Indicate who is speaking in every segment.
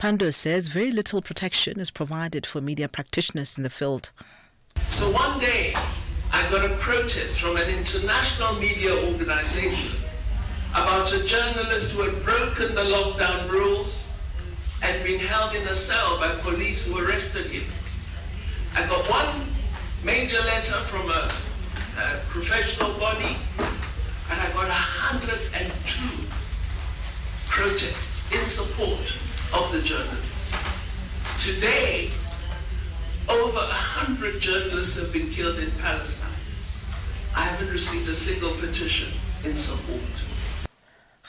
Speaker 1: Pandor says very little protection is provided for media practitioners in the field.
Speaker 2: So one day, I got a protest from an international media organization about a journalist who had broken the lockdown rules and been held in a cell by police who arrested him. I got one major letter from a professional body, and I got 102 protests in support of the journalist. Today, over 100 journalists have been killed in Palestine. I haven't received a single petition in support.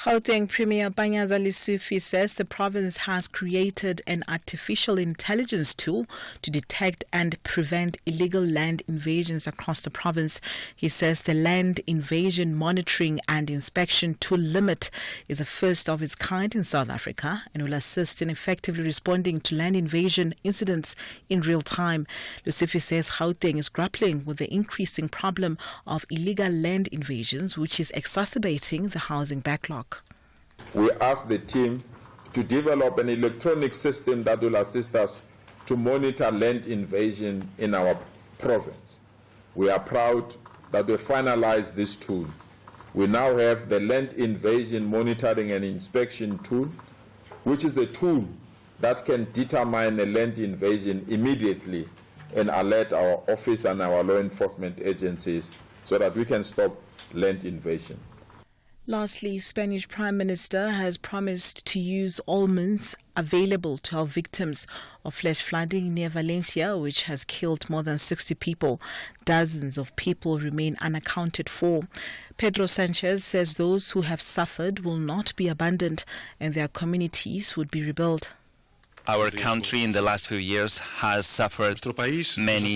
Speaker 1: Gauteng Premier Panyaza Lesufi says the province has created an artificial intelligence tool to detect and prevent illegal land invasions across the province. He says the Land Invasion Monitoring and Inspection Tool Limit is a first of its kind in South Africa and will assist in effectively responding to land invasion incidents in real time. Lesufi says Gauteng is grappling with the increasing problem of illegal land invasions, which is exacerbating the housing backlog.
Speaker 3: We asked the team to develop an electronic system that will assist us to monitor land invasion in our province. We are proud that we finalized this tool. We now have the Land Invasion Monitoring and Inspection Tool, which is a tool that can determine a land invasion immediately and alert our office and our law enforcement agencies so that we can stop land invasion.
Speaker 1: Lastly, Spanish Prime Minister has promised to use all means available to help victims of flash flooding near Valencia, which has killed more than 60 people. Dozens of people remain unaccounted for. Pedro Sanchez says those who have suffered will not be abandoned and their communities would be rebuilt.
Speaker 4: Our country in the last few years has suffered many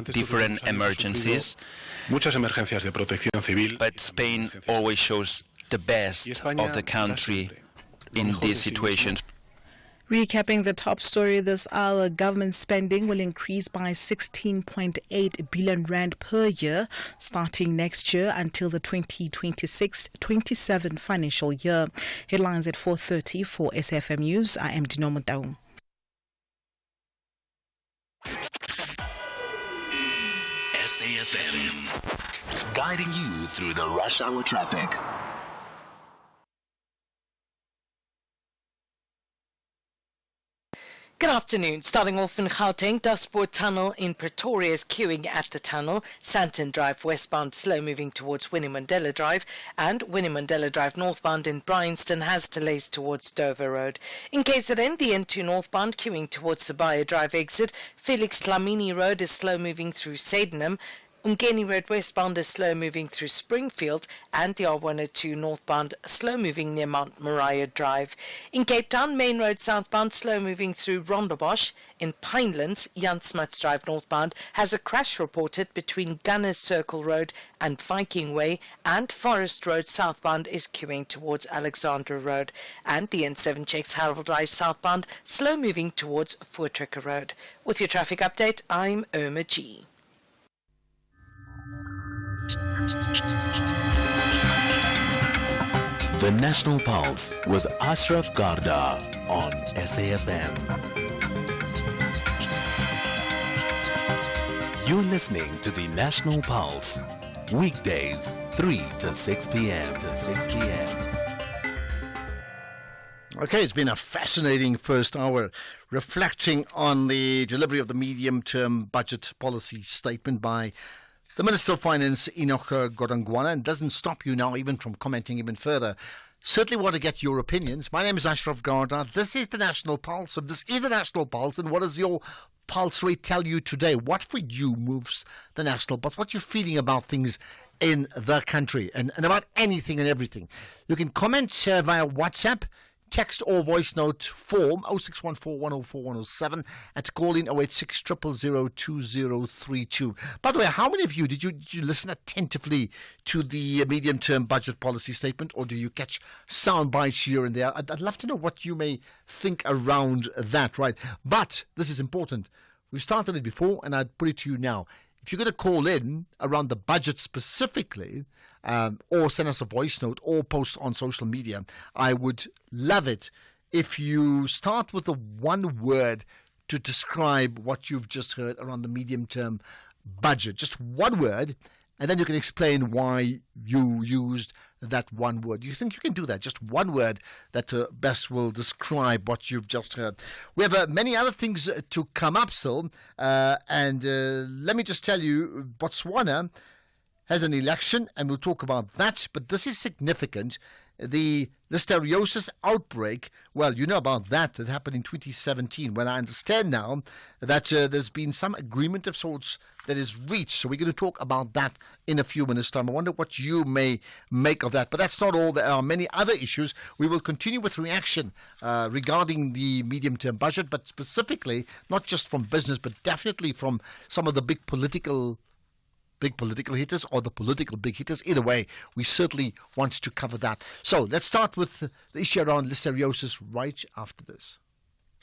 Speaker 4: different emergencies, but Spain always shows the best of the country in these situations.
Speaker 1: Recapping the top story this hour, government spending will increase by 16.8 billion rand per year starting next year until the 2026-27 financial year. Headlines at 4:30 for SAFM News. I am Dino Motau.
Speaker 5: SAFM, guiding you through the rush hour traffic.
Speaker 6: Good afternoon. Starting off in Gauteng, Dustpoort Tunnel in Pretoria is queuing at the tunnel. Santon Drive westbound slow moving towards Winnie Mandela Drive, and Winnie Mandela Drive northbound in Bryanston has delays towards Dover Road. In KZN, the N2 northbound queuing towards Sabaya Drive exit. Felix Dlamini Road is slow moving through Sydenham. Umgeni Road westbound is slow moving through Springfield, and the R102 northbound slow moving near Mount Moriah Drive. In Cape Town, Main Road southbound slow moving through Rondebosch. In Pinelands, Jan Smuts Drive northbound has a crash reported between Gunners Circle Road and Viking Way, and Forest Road southbound is queuing towards Alexandra Road, and the N7 checks Harold Drive southbound slow moving towards Voortrekker Road. With your traffic update, I'm Irma G.
Speaker 5: The National Pulse with Ashraf Garda on SAFM. You're listening to the National Pulse, weekdays 3 to 6 p.m.
Speaker 7: Okay, it's been a fascinating first hour reflecting on the delivery of the medium-term budget policy statement by the Minister of Finance, Enoch Godongwana, and doesn't stop you now even from commenting even further. Certainly want to get your opinions. My name is Ashraf Garda. This is the National Pulse. And this is the National Pulse. And what does your pulse rate tell you today? What for you moves the National Pulse? What you're feeling about things in the country and about anything and everything. You can comment, share via WhatsApp, text or voice note form 0614 104 107 and to call in 086 000 2032. By the way, how many of you did you listen attentively to the medium-term budget policy statement, or do you catch sound bites here and there? I'd love to know what you may think around that, right? But this is important. We've started it before, and I'd put it to you now. If you're going to call in around the budget specifically, or send us a voice note or post on social media, I would love it if you start with the one word to describe what you've just heard around the medium-term budget, just one word, and then you can explain why you used that one word. Do you think you can do that? Just one word that best will describe what you've just heard. We have many other things to come up still, and let me just tell you, Botswana has an election, and we'll talk about that, but this is significant. The listeriosis outbreak, well, you know about that. That happened in 2017. Well, I understand now that there's been some agreement of sorts that is reached. So we're going to talk about that in a few minutes' time. I wonder what you may make of that. But that's not all. There are many other issues. We will continue with reaction regarding the medium-term budget, but specifically, not just from business, but definitely from some of the big political hitters or the political big hitters. Either way, we certainly want to cover that. So let's start with the issue around listeriosis right after this.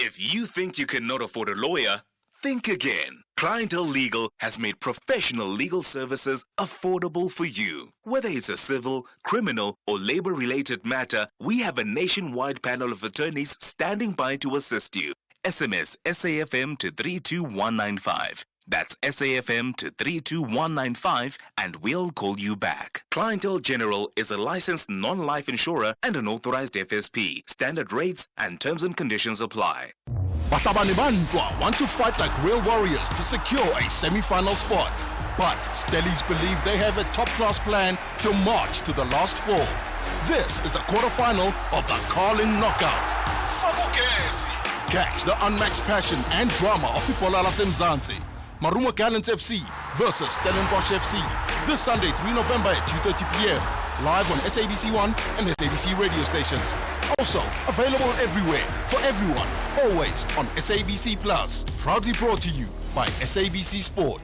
Speaker 5: If you think you cannot afford a lawyer, think again. Clientele Legal has made professional legal services affordable for you. Whether it's a civil, criminal, or labor-related matter, we have a nationwide panel of attorneys standing by to assist you. SMS SAFM to 32195. That's SAFM to 32195 and we'll call you back. Clientele General is a licensed non-life insurer and an authorized FSP. Standard rates and terms and conditions apply.
Speaker 8: Bahlabani Bantwa want to fight like real warriors to secure a semi-final spot. But Stellies believe they have a top-class plan to march to the last four. This is the quarterfinal of the Carling Knockout. Fagugesi. Catch the unmatched passion and drama of Ipola Lasemzansi. Marumo Gallants FC versus Stellenbosch FC. This Sunday, 3 November at 2:30 p.m. Live on SABC1 and SABC radio stations. Also available everywhere for everyone, always on SABC Plus. Proudly brought to you by SABC Sport.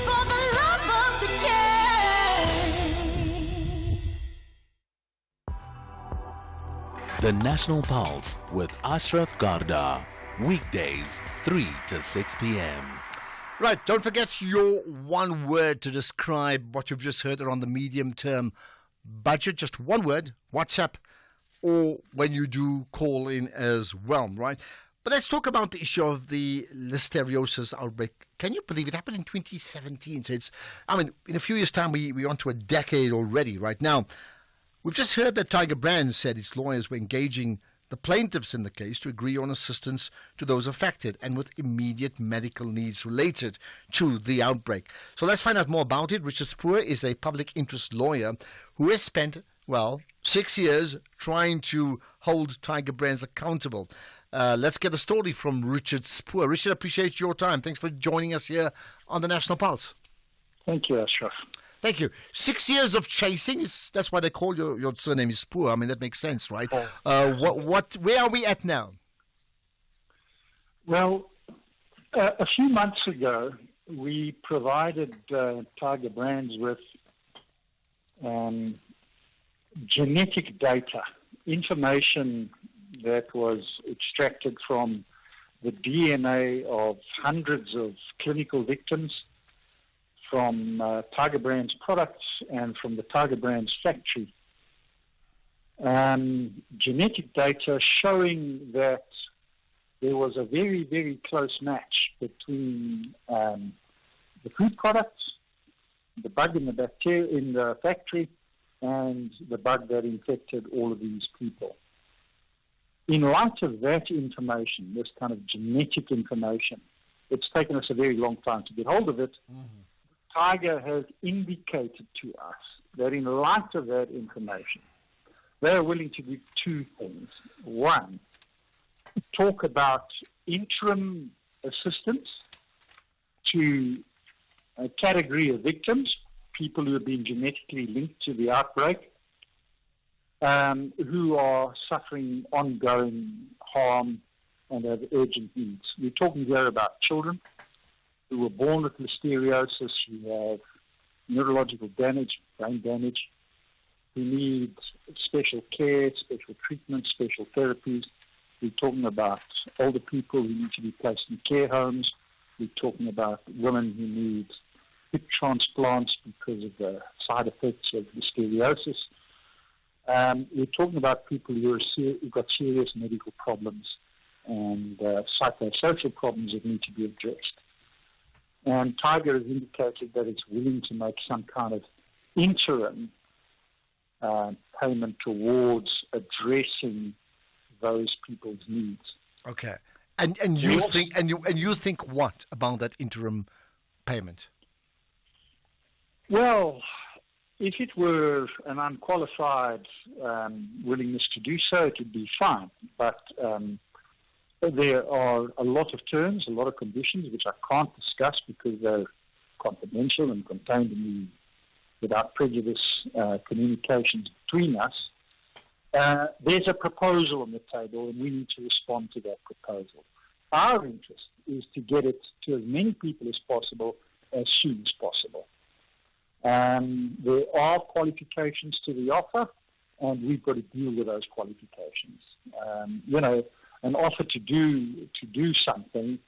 Speaker 9: For the love of the game.
Speaker 5: The National Pulse with Ashraf Garda. Weekdays, 3 to 6 p.m.
Speaker 7: Right, don't forget your one word to describe what you've just heard around the medium-term budget. Just one word, WhatsApp, or when you do call in as well, right? But let's talk about the issue of the listeriosis outbreak. Can you believe it happened in 2017? So in a few years' time, we're on to a decade already, right? Now, we've just heard that Tiger Brands said its lawyers were engaging the plaintiffs in the case to agree on assistance to those affected and with immediate medical needs related to the outbreak. So let's find out more about it. Richard Spoor is a public interest lawyer who has spent, 6 years trying to hold Tiger Brands accountable. Let's get the story from Richard Spoor. Richard, appreciate your time. Thanks for joining us here on the National Pulse.
Speaker 10: Thank you, Ashraf.
Speaker 7: Thank you. 6 years of chasing, that's why they call your surname is Spoor. I mean, that makes sense, right? Where are we at now?
Speaker 10: Well, a few months ago, we provided Tiger Brands with genetic data, information that was extracted from the DNA of hundreds of clinical victims, from Tiger Brands products and from the Tiger Brands factory. Genetic data showing that there was a very, very close match between the food products, the bug in the bacteria in the factory, and the bug that infected all of these people. In light of that information, this kind of genetic information, it's taken us a very long time to get hold of it. Mm-hmm. Tiger has indicated to us that in light of that information, they are willing to do two things. One, talk about interim assistance to a category of victims, people who have been genetically linked to the outbreak, who are suffering ongoing harm and have urgent needs. We're talking here about children who were born with listeriosis, who have neurological damage, brain damage, who need special care, special treatment, special therapies. We're talking about older people who need to be placed in care homes. We're talking about women who need hip transplants because of the side effects of listeriosis. We're talking about people who've got serious medical problems and psychosocial problems that need to be addressed. And Tiger has indicated that it's willing to make some kind of interim payment towards addressing those people's needs.
Speaker 7: Okay, and you think what about that interim payment?
Speaker 10: Well, if it were an unqualified willingness to do so, it would be fine. But there are a lot of terms, a lot of conditions, which I can't discuss because they're confidential and contained in the without prejudice communications between us. There's a proposal on the table, and we need to respond to that proposal. Our interest is to get it to as many people as possible as soon as possible. There are qualifications to the offer, and we've got to deal with those qualifications. An offer to do something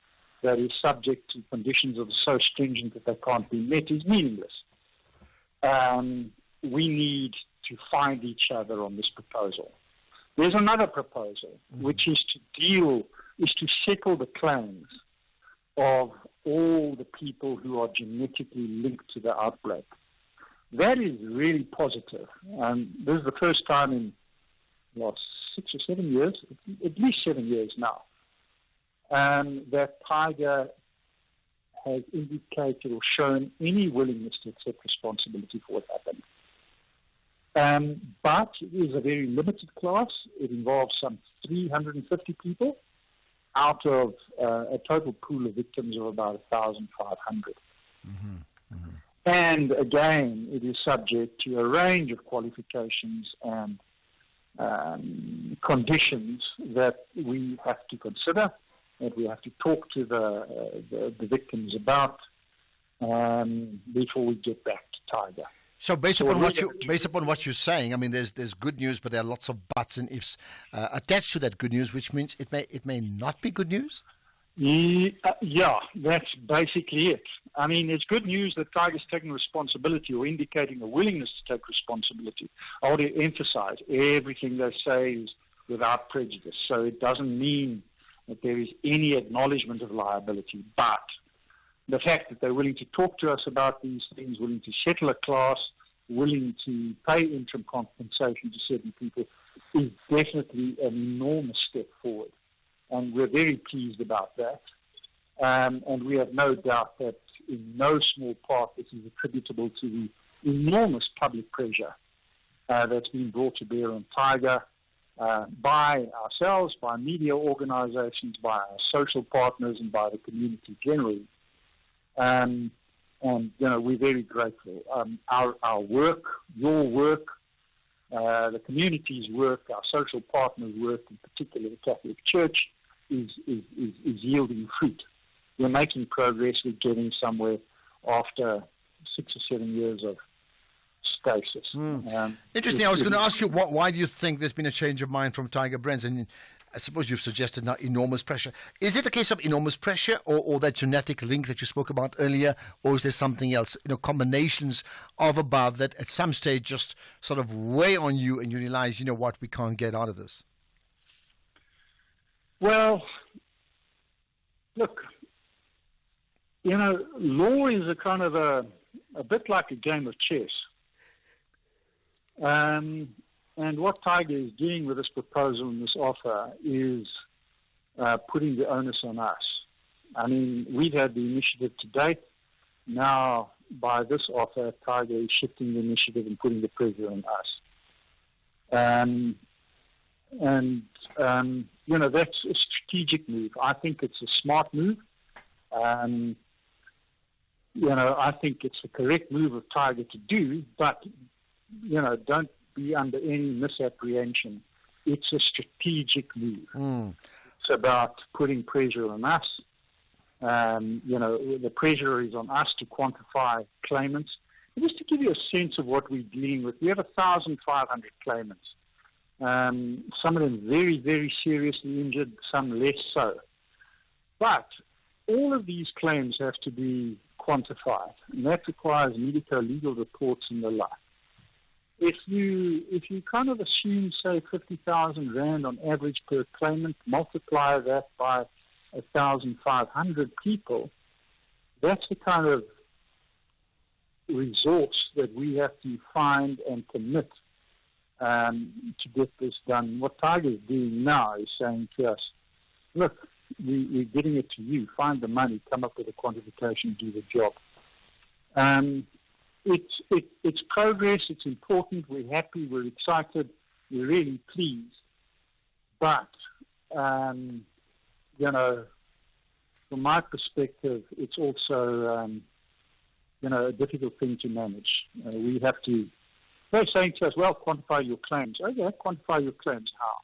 Speaker 10: that is subject to conditions that are so stringent that they can't be met is meaningless. We need to find each other on this proposal. There's another proposal, which is to settle the claims of all the people who are genetically linked to the outbreak. That is really positive. This is the first time in the last 6 or 7 years, at least 7 years now, that Tiger has indicated or shown any willingness to accept responsibility for what happened. But it is a very limited class. It involves some 350 people out of a total pool of victims of about 1,500. And again, it is subject to a range of qualifications and conditions that we have to consider, that we have to talk to the victims about before we get back to Tiger.
Speaker 7: So based upon what you're saying, I mean, there's good news, but there are lots of buts and ifs attached to that good news, which means it may not be good news.
Speaker 10: Yeah, that's basically it. I mean, it's good news that Tiger's taking responsibility or indicating a willingness to take responsibility. I want to emphasize everything they say is without prejudice. So it doesn't mean that there is any acknowledgement of liability, but the fact that they're willing to talk to us about these things, willing to settle a class, willing to pay interim compensation to certain people is definitely an enormous step forward. And we're very pleased about that. And we have no doubt that in no small part this is attributable to the enormous public pressure that's been brought to bear on Tiger by ourselves, by media organizations, by our social partners, and by the community generally. And we're very grateful. Our work, your work, the community's work, our social partners' work, in particular the Catholic Church, is yielding fruit. We're making progress. We're getting somewhere after 6 or 7 years of stasis.
Speaker 7: Interesting. I was going to ask you, why do you think there's been a change of mind from Tiger Brands? And I suppose you've suggested now enormous pressure. Is it a case of enormous pressure or that genetic link that you spoke about earlier, or is there something else? Combinations of above that at some stage just sort of weigh on you and you realize, you know what, we can't get out of this?
Speaker 10: Well, look, law is a kind of a bit like a game of chess. And what Tiger is doing with this proposal and this offer is putting the onus on us. I mean, we've had the initiative to date. Now, by this offer, Tiger is shifting the initiative and putting the pressure on us. That's a strategic move. I think it's a smart move. I think it's the correct move of Tiger to do, but, don't be under any misapprehension. It's a strategic move. It's about putting pressure on us. The pressure is on us to quantify claimants. And just to give you a sense of what we're dealing with, we have 1,500 claimants. Some of them very, very seriously injured, some less so. But all of these claims have to be quantified, and that requires medico-legal reports and the like. if you kind of assume, say, 50,000 rand on average per claimant, multiply that by 1,500 people, that's the kind of resource that we have to find and commit to get this done. What Tiger is doing now is saying to us, look, we're getting it to you. Find the money, come up with a quantification, do the job. It's progress. It's important. We're happy. We're excited. We're really pleased. But, from my perspective, it's also, a difficult thing to manage. We have to, they're saying to us, well, quantify your claims. Okay, quantify your claims. How?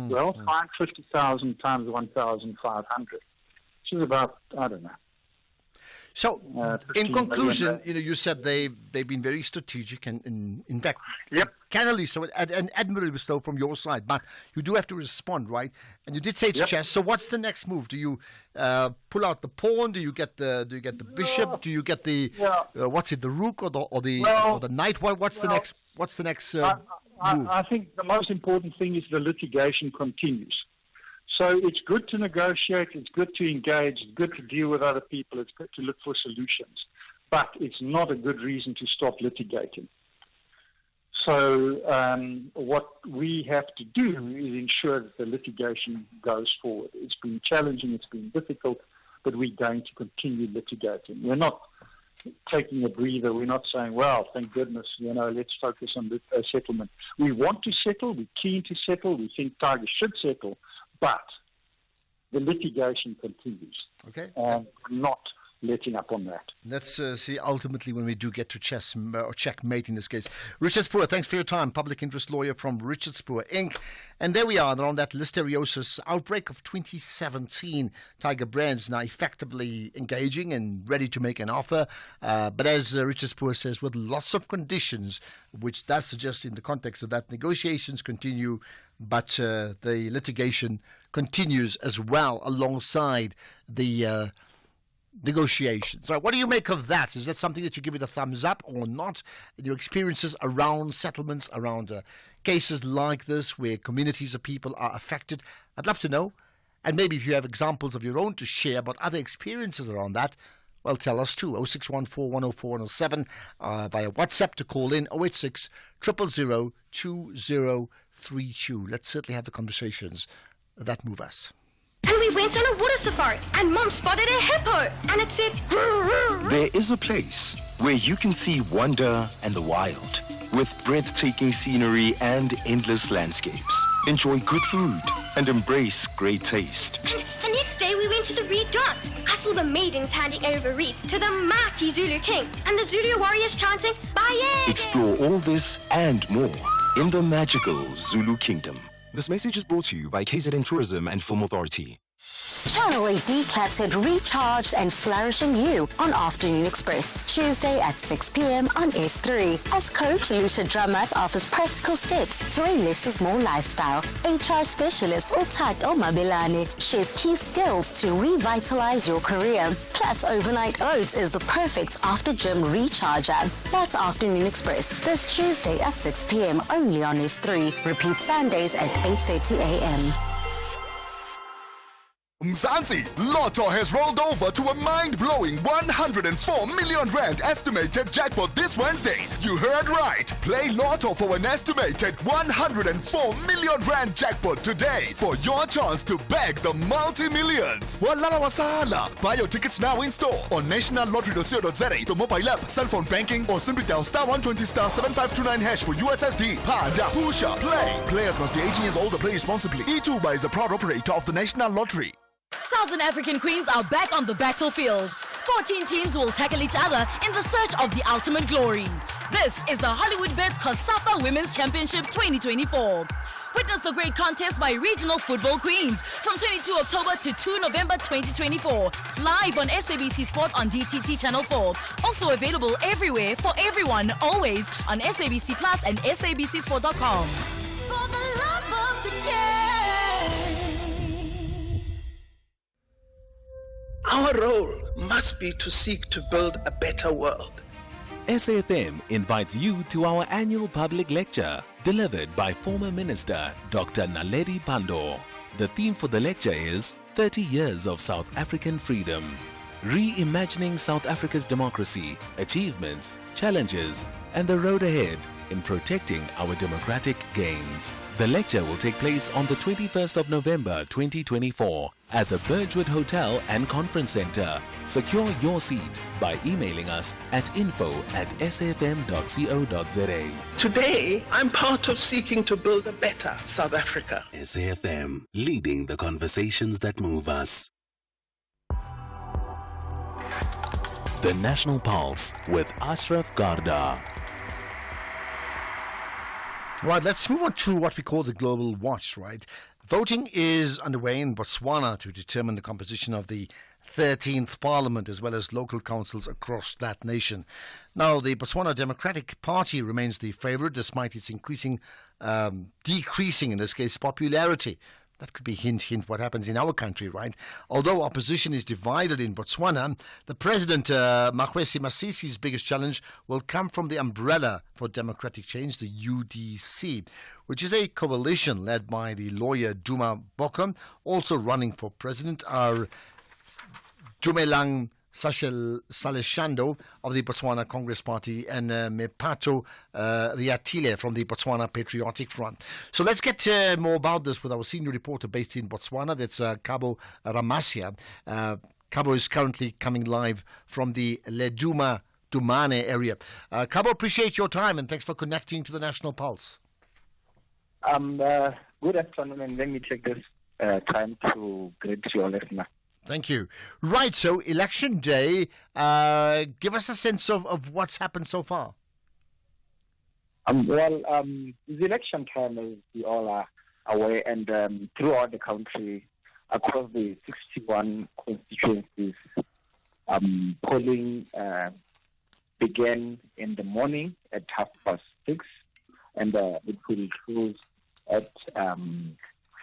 Speaker 10: Well, find 50,000 times 1,500. Which is about, I don't know.
Speaker 7: So, in conclusion, you said they've been very strategic and in fact, candidly, so and admirably so from your side. But you do have to respond, right? And you did say it's chess. So, what's the next move? Do you pull out the pawn? Do you get the bishop? Do you get the what's it? The rook or the knight? What's the next? What's the next move?
Speaker 10: I think the most important thing is the litigation continues. So it's good to negotiate, it's good to engage, it's good to deal with other people, it's good to look for solutions. But it's not a good reason to stop litigating. So what we have to do is ensure that the litigation goes forward. It's been challenging, it's been difficult, but we're going to continue litigating. We're not taking a breather. We're not saying, well, thank goodness, let's focus on the settlement. We want to settle, we're keen to settle, we think Tiger should settle, but the litigation continues.
Speaker 7: Okay.
Speaker 10: And we're not letting up on that.
Speaker 7: Let's see ultimately when we do get to chess or checkmate in this case. Richard Spoor, thanks for your time. Public interest lawyer from Richard Spoor Inc. And there we are. They're on that listeriosis outbreak of 2017. Tiger Brands now effectively engaging and ready to make an offer. But as Richard Spoor says, with lots of conditions, which does suggest in the context of that negotiations continue, but the litigation continues as well alongside the negotiations. So what do you make of that? Is that something that you give it a thumbs up or not? In your experiences around settlements, around cases like this where communities of people are affected, I'd love to know. And maybe if you have examples of your own to share about other experiences around that, well, tell us too. 0614 104 107 via WhatsApp to call in 086 000 2032. Let's certainly have the conversations that move us.
Speaker 11: And we went on a water safari, and Mom spotted a hippo, and it said,
Speaker 12: There is a place where you can see wonder and the wild, with breathtaking scenery and endless landscapes. Enjoy good food and embrace great taste.
Speaker 11: And the next day we went to the Reed Dance. I saw the maidens handing over reeds to the mighty Zulu king, and the Zulu warriors chanting, Bayede!
Speaker 12: Explore all this and more in the magical Zulu Kingdom.
Speaker 13: This message is brought to you by KZN Tourism and Film Authority.
Speaker 14: Channel 8 decluttered, recharged and flourishing you on Afternoon Express, Tuesday at 6 p.m. on S3. As coach, Lucia Drummond offers practical steps to a less is more lifestyle. HR specialist Utat Omabelane shares key skills to revitalize your career. Plus, Overnight Oats is the perfect after-gym recharger. That's Afternoon Express, this Tuesday at 6 p.m. only on S3. Repeat Sundays at 8:30 a.m.
Speaker 8: Mzansi, Lotto has rolled over to a mind-blowing 104 million rand estimated jackpot this Wednesday. You heard right. Play Lotto for an estimated 104 million rand jackpot today for your chance to bag the multi-millions. Walala wasala. Buy your tickets now in store on nationallottery.co.za, the mobile app, cell phone banking, or simply dial *120*7529# for USSD. Panda, Pusha, play. Players must be 18 years old to play responsibly. eTuba is a proud operator of the National Lottery.
Speaker 15: Southern African Queens are back on the battlefield. 14 teams will tackle each other in the search of the ultimate glory. This is the Hollywoodbets COSAFA Women's Championship 2024. Witness the great contest by regional football queens from 22 October to 2 November 2024. Live on SABC Sport on DTT Channel 4. Also available everywhere for everyone, always on SABC Plus and SABCSport.com.
Speaker 9: For the love of the game.
Speaker 2: Our role must be to seek to build a better world.
Speaker 16: SAFM invites you to our annual public lecture, delivered by former Minister Dr. Naledi Pandor. The theme for the lecture is 30 Years of South African Freedom. Reimagining South Africa's democracy, achievements, challenges, and the road ahead in protecting our democratic gains. The lecture will take place on the 21st of November 2024 at the Birchwood Hotel and Conference Centre. Secure your seat by emailing us at info@safm.co.za.
Speaker 2: Today, I'm part of seeking to build a better South Africa.
Speaker 16: SAFM, leading the conversations that move us. The National Pulse with Ashraf Garda.
Speaker 7: Right, let's move on to what we call the Global Watch, right? Voting is underway in Botswana to determine the composition of the 13th Parliament as well as local councils across that nation. Now, the Botswana Democratic Party remains the favourite despite its decreasing, in this case, popularity. That could be hint what happens in our country, right? Although opposition is divided in Botswana, the President, Mokgweetsi Masisi's biggest challenge will come from the Umbrella for Democratic Change, the UDC, which is a coalition led by the lawyer Duma Boko. Also running for president are Dumelang Saleshando of the Botswana Congress Party and Mepato Riatile from the Botswana Patriotic Front. So let's get more about this with our senior reporter based in Botswana. That's Kabo Ramasia. Kabo is currently coming live from the Leduma Dumane area. Kabo, appreciate your time and thanks for connecting to the National Pulse.
Speaker 17: Good afternoon, and let me take this time to greet your listener.
Speaker 7: Thank you. Right, so election day, give us a sense of what's happened so far.
Speaker 17: It's election time, as we all are aware, and throughout the country, across the 61 constituencies, polling began in the morning at 6:30, and it will close at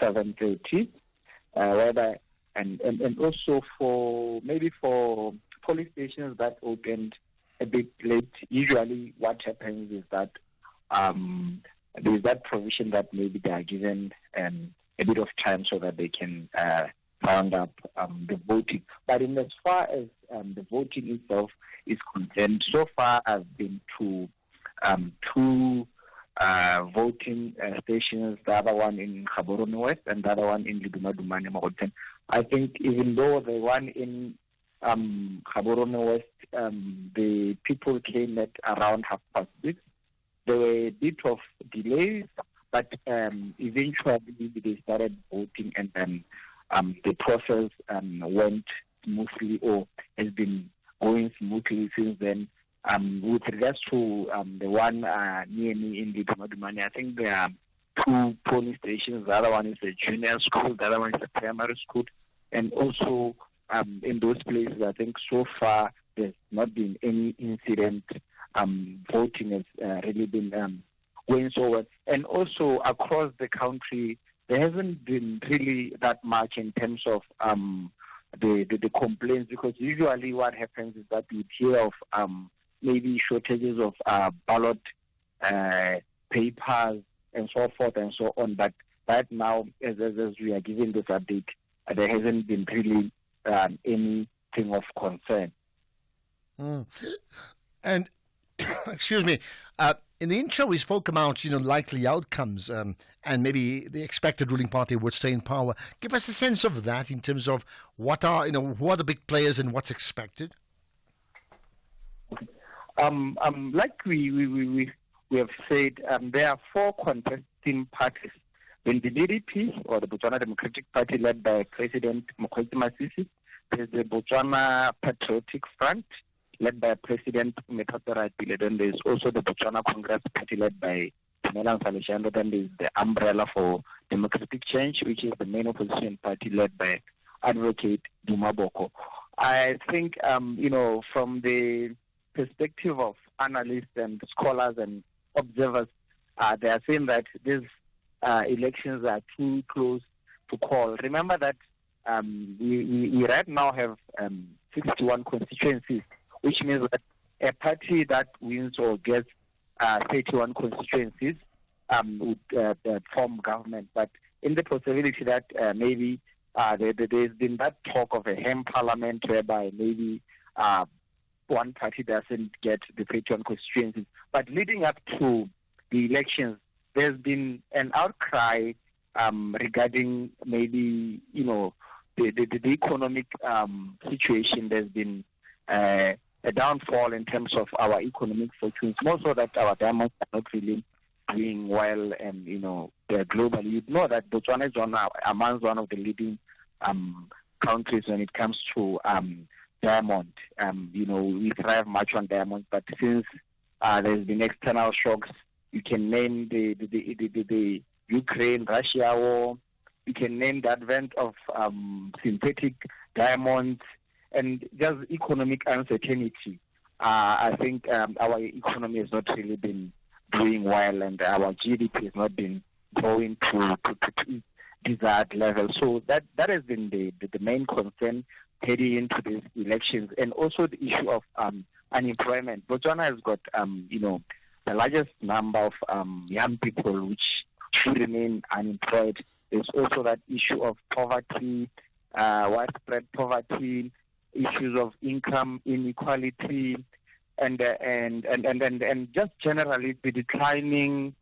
Speaker 17: 7:30, And also for police stations that opened a bit late, usually what happens is that there's that provision that maybe they are given a bit of time so that they can round up the voting. But in as far as the voting itself is concerned, so far I've been to two voting stations, the other one in Gaborone West and the other one in Leduma Dumane Mogoten. I think even though the one in Gaborone West, the people came at around 6:30. There were a bit of delays, but eventually they started voting, and then the process went smoothly, or has been going smoothly since then. With regards to the one near me in Leduma Dumane, I think there are two polling stations. The other one is a junior school, the other one is a primary school. And also in those places, I think so far there's not been any incident. Voting has really been going so well. And also across the country, there hasn't been really that much in terms of the complaints, because usually what happens is that you hear of maybe shortages of ballot papers and so forth and so on. But right now, as we are giving this update, there hasn't been really anything of concern.
Speaker 7: And, excuse me, in the intro we spoke about, likely outcomes and maybe the expected ruling party would stay in power. Give us a sense of that in terms of who are the big players and what's expected.
Speaker 17: Like we have said, there are four contesting parties. In the BDP, or the Botswana Democratic Party, led by President Mokgweetsi Masisi, there's the Botswana Patriotic Front, led by President Mepato Riatile. Then there's also the Botswana Congress Party, led by Dumelang Saleshando. Then there's the Umbrella for Democratic Change, which is the main opposition party, led by Advocate Duma Boko. I think, from the perspective of analysts and scholars and observers, they are saying that these elections are too close to call. Remember that we right now have 61 constituencies, which means that a party that wins or gets 31 constituencies would form government. But in the possibility that maybe there's been that talk of a ham parliament whereby maybe one party doesn't get the 31 constituencies. But leading up to the elections, there's been an outcry regarding maybe, the economic situation. There's been a downfall in terms of our economic fortunes, more so that our diamonds are not really doing well, and globally. You know that Botswana is amongst one of the leading countries when it comes to diamond. We thrive much on diamonds, but since there's been external shocks, you can name the Ukraine-Russia war. You can name the advent of synthetic diamonds and just economic uncertainty. I think our economy has not really been doing well, and our GDP has not been growing to desired level. So that has been the main concern heading into these elections, and also the issue of unemployment. Botswana has got the largest number of young people which should remain unemployed. There's also that issue of poverty, widespread poverty, issues of income inequality, and just generally the declining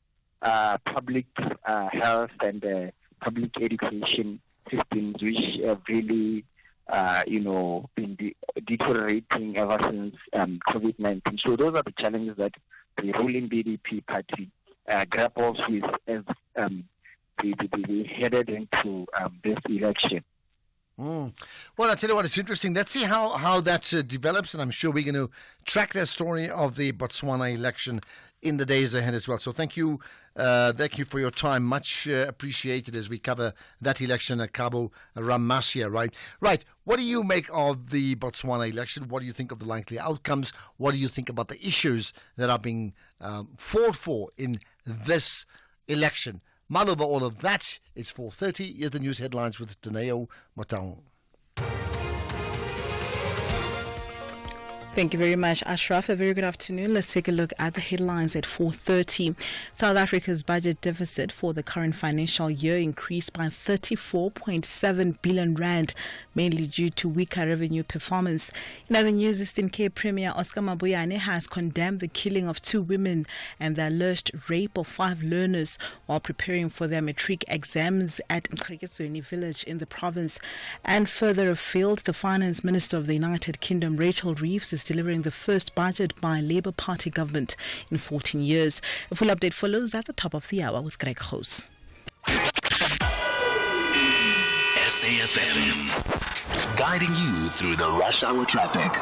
Speaker 17: public health and public education systems, which have really been deteriorating ever since COVID-19. So those are the challenges that the ruling BDP party grapples with as they headed into this election.
Speaker 7: Well, I tell you what, it's interesting. Let's see how that develops, and I'm sure we're going to track that story of the Botswana election in the days ahead as well. So thank you for your time. Much appreciated as we cover that election at Cabo Ramasia, right? What do you make of the Botswana election? What do you think of the likely outcomes? What do you think about the issues that are being fought for in this election? Mull over all of that. It's 4:30. Here's the news headlines with Daneo Matau.
Speaker 1: Thank you very much, Ashraf. A very good afternoon. Let's take a look at the headlines at 4:30. South Africa's budget deficit for the current financial year increased by 34.7 billion rand, mainly due to weaker revenue performance. In other news, Eastern Cape Premier Oscar Mabuyane has condemned the killing of 2 women and the alleged rape of 5 learners while preparing for their matric exams at Mkgeketsweni village in the province. And further afield, the Finance Minister of the United Kingdom, Rachel Reeves, is delivering the first budget by Labour Party government in 14 years. A full update follows at the top of the hour with Greg Hoos.
Speaker 16: SAFM, guiding you through the rush hour traffic.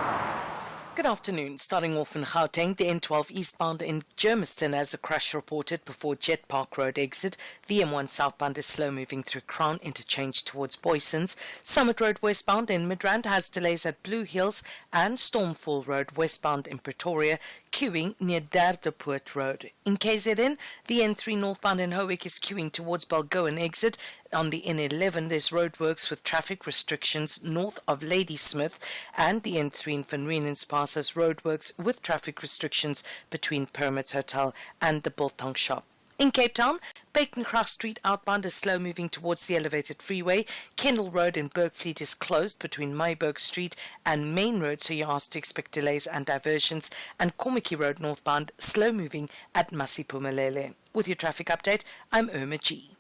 Speaker 6: Good afternoon. Starting off in Gauteng, the N12 eastbound in Germiston has a crash reported before Jet Park Road exit. The M1 southbound is slow moving through Crown interchange towards Boysons. Summit Road westbound in Midrand has delays at Blue Hills, and Stormfall Road westbound in Pretoria queuing near Derdepoort Road. In KZN, the N3 northbound in Howick is queuing towards Balgowan exit. On the N11, there's roadworks with traffic restrictions north of Ladysmith, and the N3 in Van Riemen's Pass has roadworks with traffic restrictions between Pyramids Hotel and the Biltong Shop. In Cape Town, Bakencroft Street outbound is slow moving towards the elevated freeway. Kendall Road in Bergfleet is closed between Myburg Street and Main Road, so you're asked to expect delays and diversions. And Komiki Road northbound slow moving at Masipumalele. With your traffic update, I'm Irma G.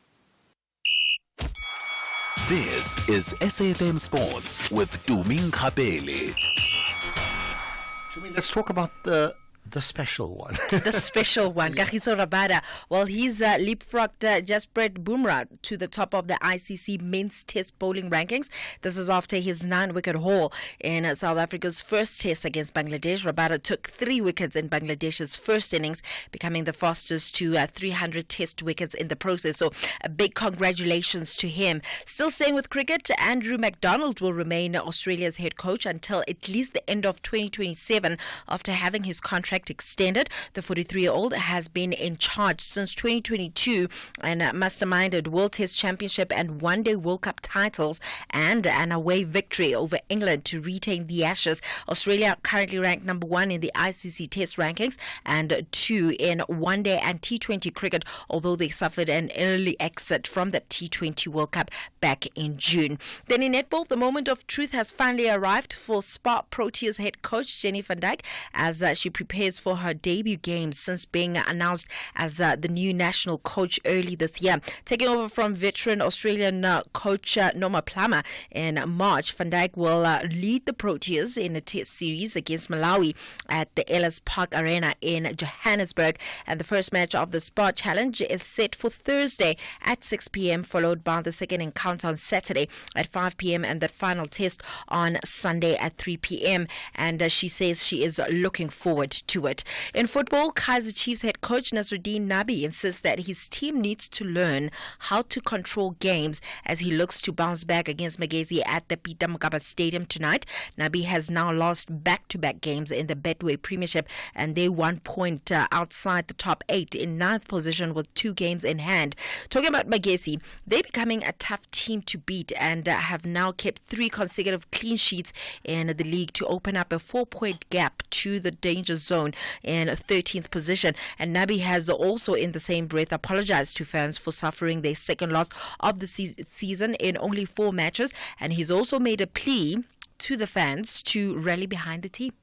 Speaker 16: This is SAFM Sports with Tuming Khapele.
Speaker 7: Let's talk about the special one.
Speaker 18: The special one, Kagiso Rabada. Well, he's leapfrogged Jasprit Bumrah to the top of the ICC men's test bowling rankings. This is after his 9-wicket haul in South Africa's first test against Bangladesh. Rabada took 3 wickets in Bangladesh's first innings, becoming the fastest to 300 test wickets in the process. So a big congratulations to him. Still staying with cricket, Andrew McDonald will remain Australia's head coach until at least the end of 2027 after having his contract contract extended. The 43-year-old has been in charge since 2022 and masterminded World Test Championship and One-Day World Cup titles and an away victory over England to retain the Ashes. Australia currently ranked number 1 in the ICC Test rankings and 2 in One-Day and T20 cricket, although they suffered an early exit from the T20 World Cup back in June. Then in netball, the moment of truth has finally arrived for Spar Proteas head coach Jenny van Dijk as she prepares for her debut game since being announced as the new national coach early this year. Taking over from veteran Australian coach Norma Plummer in March, Van Dijk will lead the Proteas in a test series against Malawi at the Ellis Park Arena in Johannesburg. And the first match of the Spar Challenge is set for Thursday at 6 p.m, followed by the second encounter on Saturday at 5 p.m, and that final test on Sunday at 3 p.m. And she says she is looking forward to it. In football, Kaizer Chiefs head coach Nasruddin Nabi insists that his team needs to learn how to control games as he looks to bounce back against Magesi at the Peter Mokaba Stadium tonight. Nabi has now lost back-to-back games in the Betway Premiership, and they 1 point outside the top 8 in 9th position with 2 games in hand. Talking about Magesi, they're becoming a tough team to beat and have now kept 3 consecutive clean sheets in the league to open up a 4-point gap to the danger zone in 13th position. And Nabi has also in the same breath apologized to fans for suffering their second loss of the season in only 4 matches, and he's also made a plea to the fans to rally behind the team.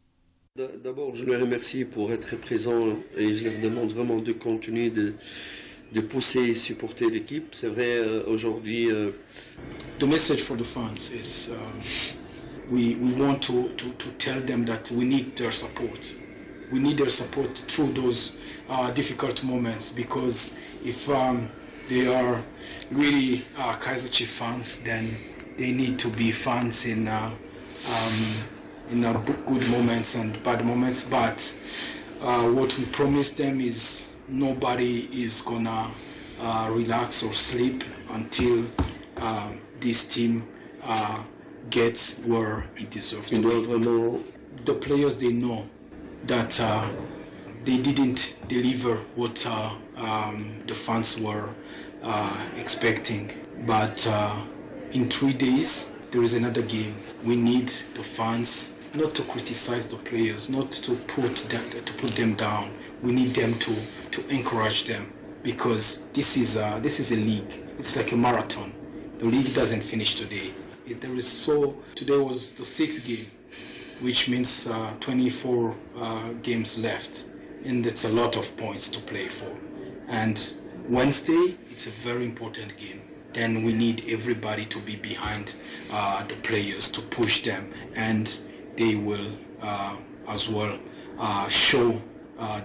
Speaker 19: D'abord, je les remercie pour être présents et je leur demande vraiment de continuer de pousser et supporter l'équipe. C'est vrai, aujourd'hui...
Speaker 20: The message for the fans is we want to tell them that we need their support. We need their support through those difficult moments, because if they are really Kaizer Chiefs fans, then they need to be fans in good moments and bad moments. But what we promise them is nobody is gonna relax or sleep until this team gets where it deserves to be. The players, they know that they didn't deliver what the fans were expecting. But in 3 days, there is another game. We need the fans not to criticize the players, not to put them down. We need them to encourage them, because this is a league. It's like a marathon. The league doesn't finish today. Today was the 6th game, which means 24 games left, and that's a lot of points to play for. And Wednesday, it's a very important game. Then we need everybody to be behind the players to push them, and they will as well show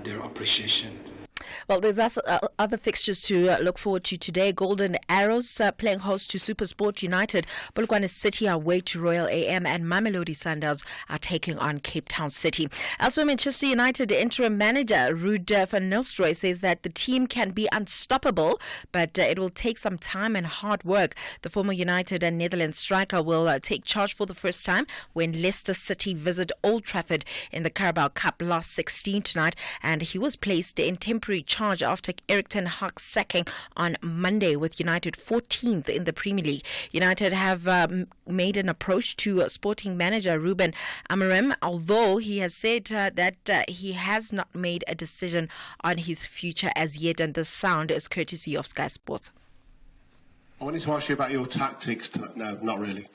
Speaker 20: their appreciation.
Speaker 18: Well, there's also other fixtures to look forward to today. Golden Arrows playing host to SuperSport United. Polokwane City are away to Royal AM, and Mamelodi Sundowns are taking on Cape Town City. Elsewhere, Manchester United interim manager Ruud van Nistelrooy says that the team can be unstoppable, but it will take some time and hard work. The former United and Netherlands striker will take charge for the first time when Leicester City visit Old Trafford in the Carabao Cup last 16 tonight, and he was placed in temporary charge after Erik ten Hag's sacking on Monday, with United 14th in the Premier League. United have made an approach to sporting manager Ruben Amorim, although he has said that he has not made a decision on his future as yet, and the sound is courtesy of Sky Sports.
Speaker 21: I wanted to ask you about your tactics. No, not really.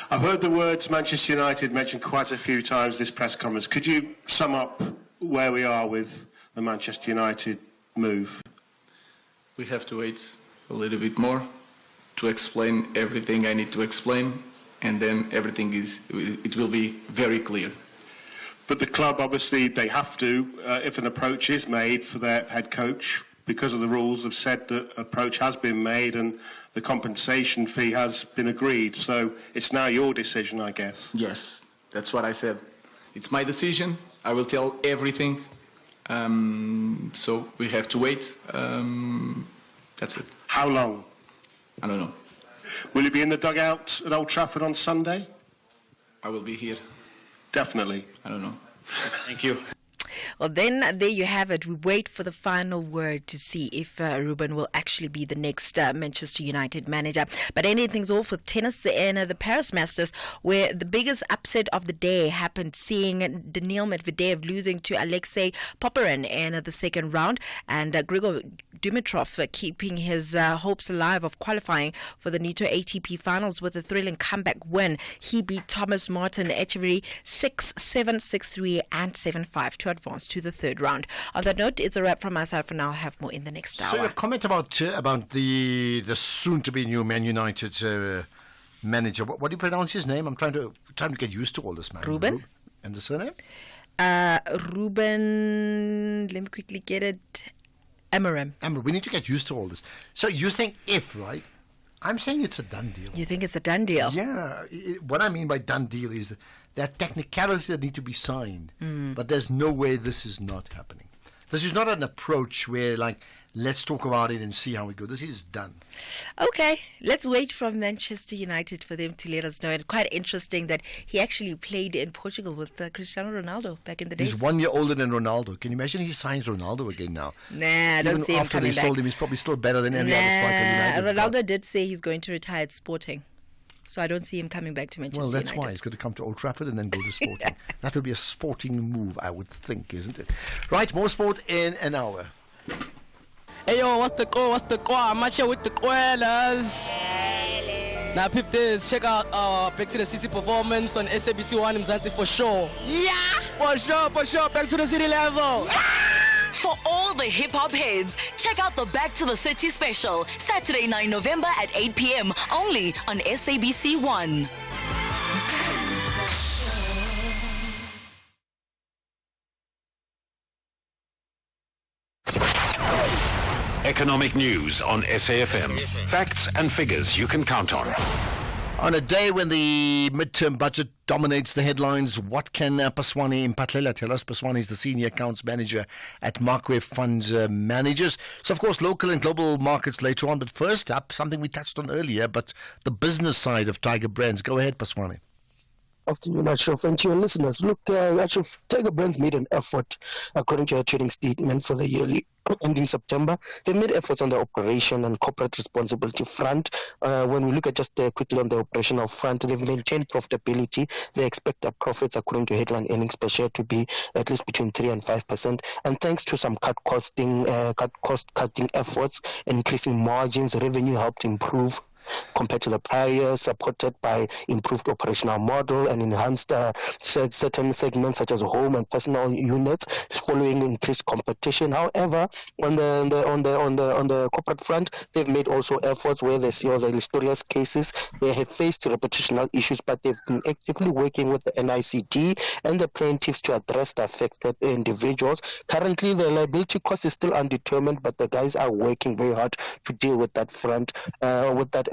Speaker 21: I've heard the words Manchester United mentioned quite a few times this press conference. Could you sum up where we are with the Manchester United move?
Speaker 22: We have to wait a little bit more to explain everything I need to explain, and then it will be very clear.
Speaker 21: But the club, obviously, they have to, if an approach is made for their head coach, because of the rules, have said that approach has been made and the compensation fee has been agreed. So it's now your decision, I guess.
Speaker 22: Yes, that's what I said. It's my decision. I will tell everything. So we have to wait. That's it.
Speaker 21: How long?
Speaker 22: I don't know.
Speaker 21: Will you be in the dugout at Old Trafford on Sunday?
Speaker 22: I will be here.
Speaker 21: Definitely.
Speaker 22: I don't know.
Speaker 3: Thank you.
Speaker 18: Well, then there you have it. We wait for the final word to see if Ruben will actually be the next Manchester United manager. But anything's off with tennis and the Paris Masters, where the biggest upset of the day happened, seeing Daniil Medvedev losing to Alexei Popyrin in the second round, and Grigor Dimitrov keeping his hopes alive of qualifying for the NATO ATP finals with a thrilling comeback win. He beat Thomas Martin Echeverry 6-7, 6-3 and 7-5 to advance to the third round. On that note, it's a wrap from myself, and I'll have more in the next hour.
Speaker 7: So your comment about the soon-to-be new Man United manager, what do you pronounce his name? I'm trying to get used to all this, man.
Speaker 18: Ruben.
Speaker 7: And the surname?
Speaker 18: Ruben, let me quickly get it. Amorim.
Speaker 7: We need to get used to all this. So you think right? I'm saying it's a done deal.
Speaker 18: You think it's a done deal?
Speaker 7: Yeah. What I mean by done deal is there are technicalities that need to be signed, but there's no way this is not happening. This is not an approach where, let's talk about it and see how we go. This is done.
Speaker 18: Okay, let's wait from Manchester United for them to let us know. And quite interesting that he actually played in Portugal with Cristiano Ronaldo back in the days.
Speaker 7: He's 1 year older than Ronaldo. Can you imagine he signs Ronaldo again now?
Speaker 18: Nah, I don't see him coming back.
Speaker 7: After they sold him, he's probably still better than any other striker.
Speaker 18: Ronaldo did say he's going to retire at Sporting. So I don't see him coming back to Manchester United.
Speaker 7: Well, that's why he's going to come to Old Trafford and then go to Sporting. That would be a sporting move, I would think, isn't it? Right, more sport in an hour.
Speaker 4: Hey yo, what's the go? I'm out here with the Quellas. Now peep this, check out Back to the City performance on SABC 1 in Mzansi for sure. Yeah! For sure, Back to the City level.
Speaker 15: Yeah! For all the hip-hop heads, check out the Back to the City special, Saturday 9 November at 8 p.m. only on SABC 1.
Speaker 23: Economic news on SAFM. Facts and figures you can count on.
Speaker 7: On a day when the midterm budget dominates the headlines, what can Paswani Mpatlela tell us? Paswani is the Senior Accounts Manager at Markweb Funds Managers. So, of course, local and global markets later on. But first up, something we touched on earlier, but the business side of Tiger Brands. Go ahead, Paswani.
Speaker 24: Afternoon, Ashraf, and to your listeners. Look, Ashraf, Tiger Brands made an effort, according to a trading statement for the yearly ending September. They made efforts on the operation and corporate responsibility front. When we look at just quickly on the operational front, they've maintained profitability. They expect their profits, according to headline earnings per share, to be at least between 3 and 5%. And thanks to some cost-cutting efforts, increasing margins, revenue helped improve compared to the prior year, supported by improved operational model and enhanced certain segments such as home and personal units following increased competition. However, on the corporate front, they've made also efforts where they see all the historious cases. They have faced reputational issues, but they've been actively working with the NICD and the plaintiffs to address the affected individuals. Currently, the liability cost is still undetermined, but the guys are working very hard to deal with that front, with that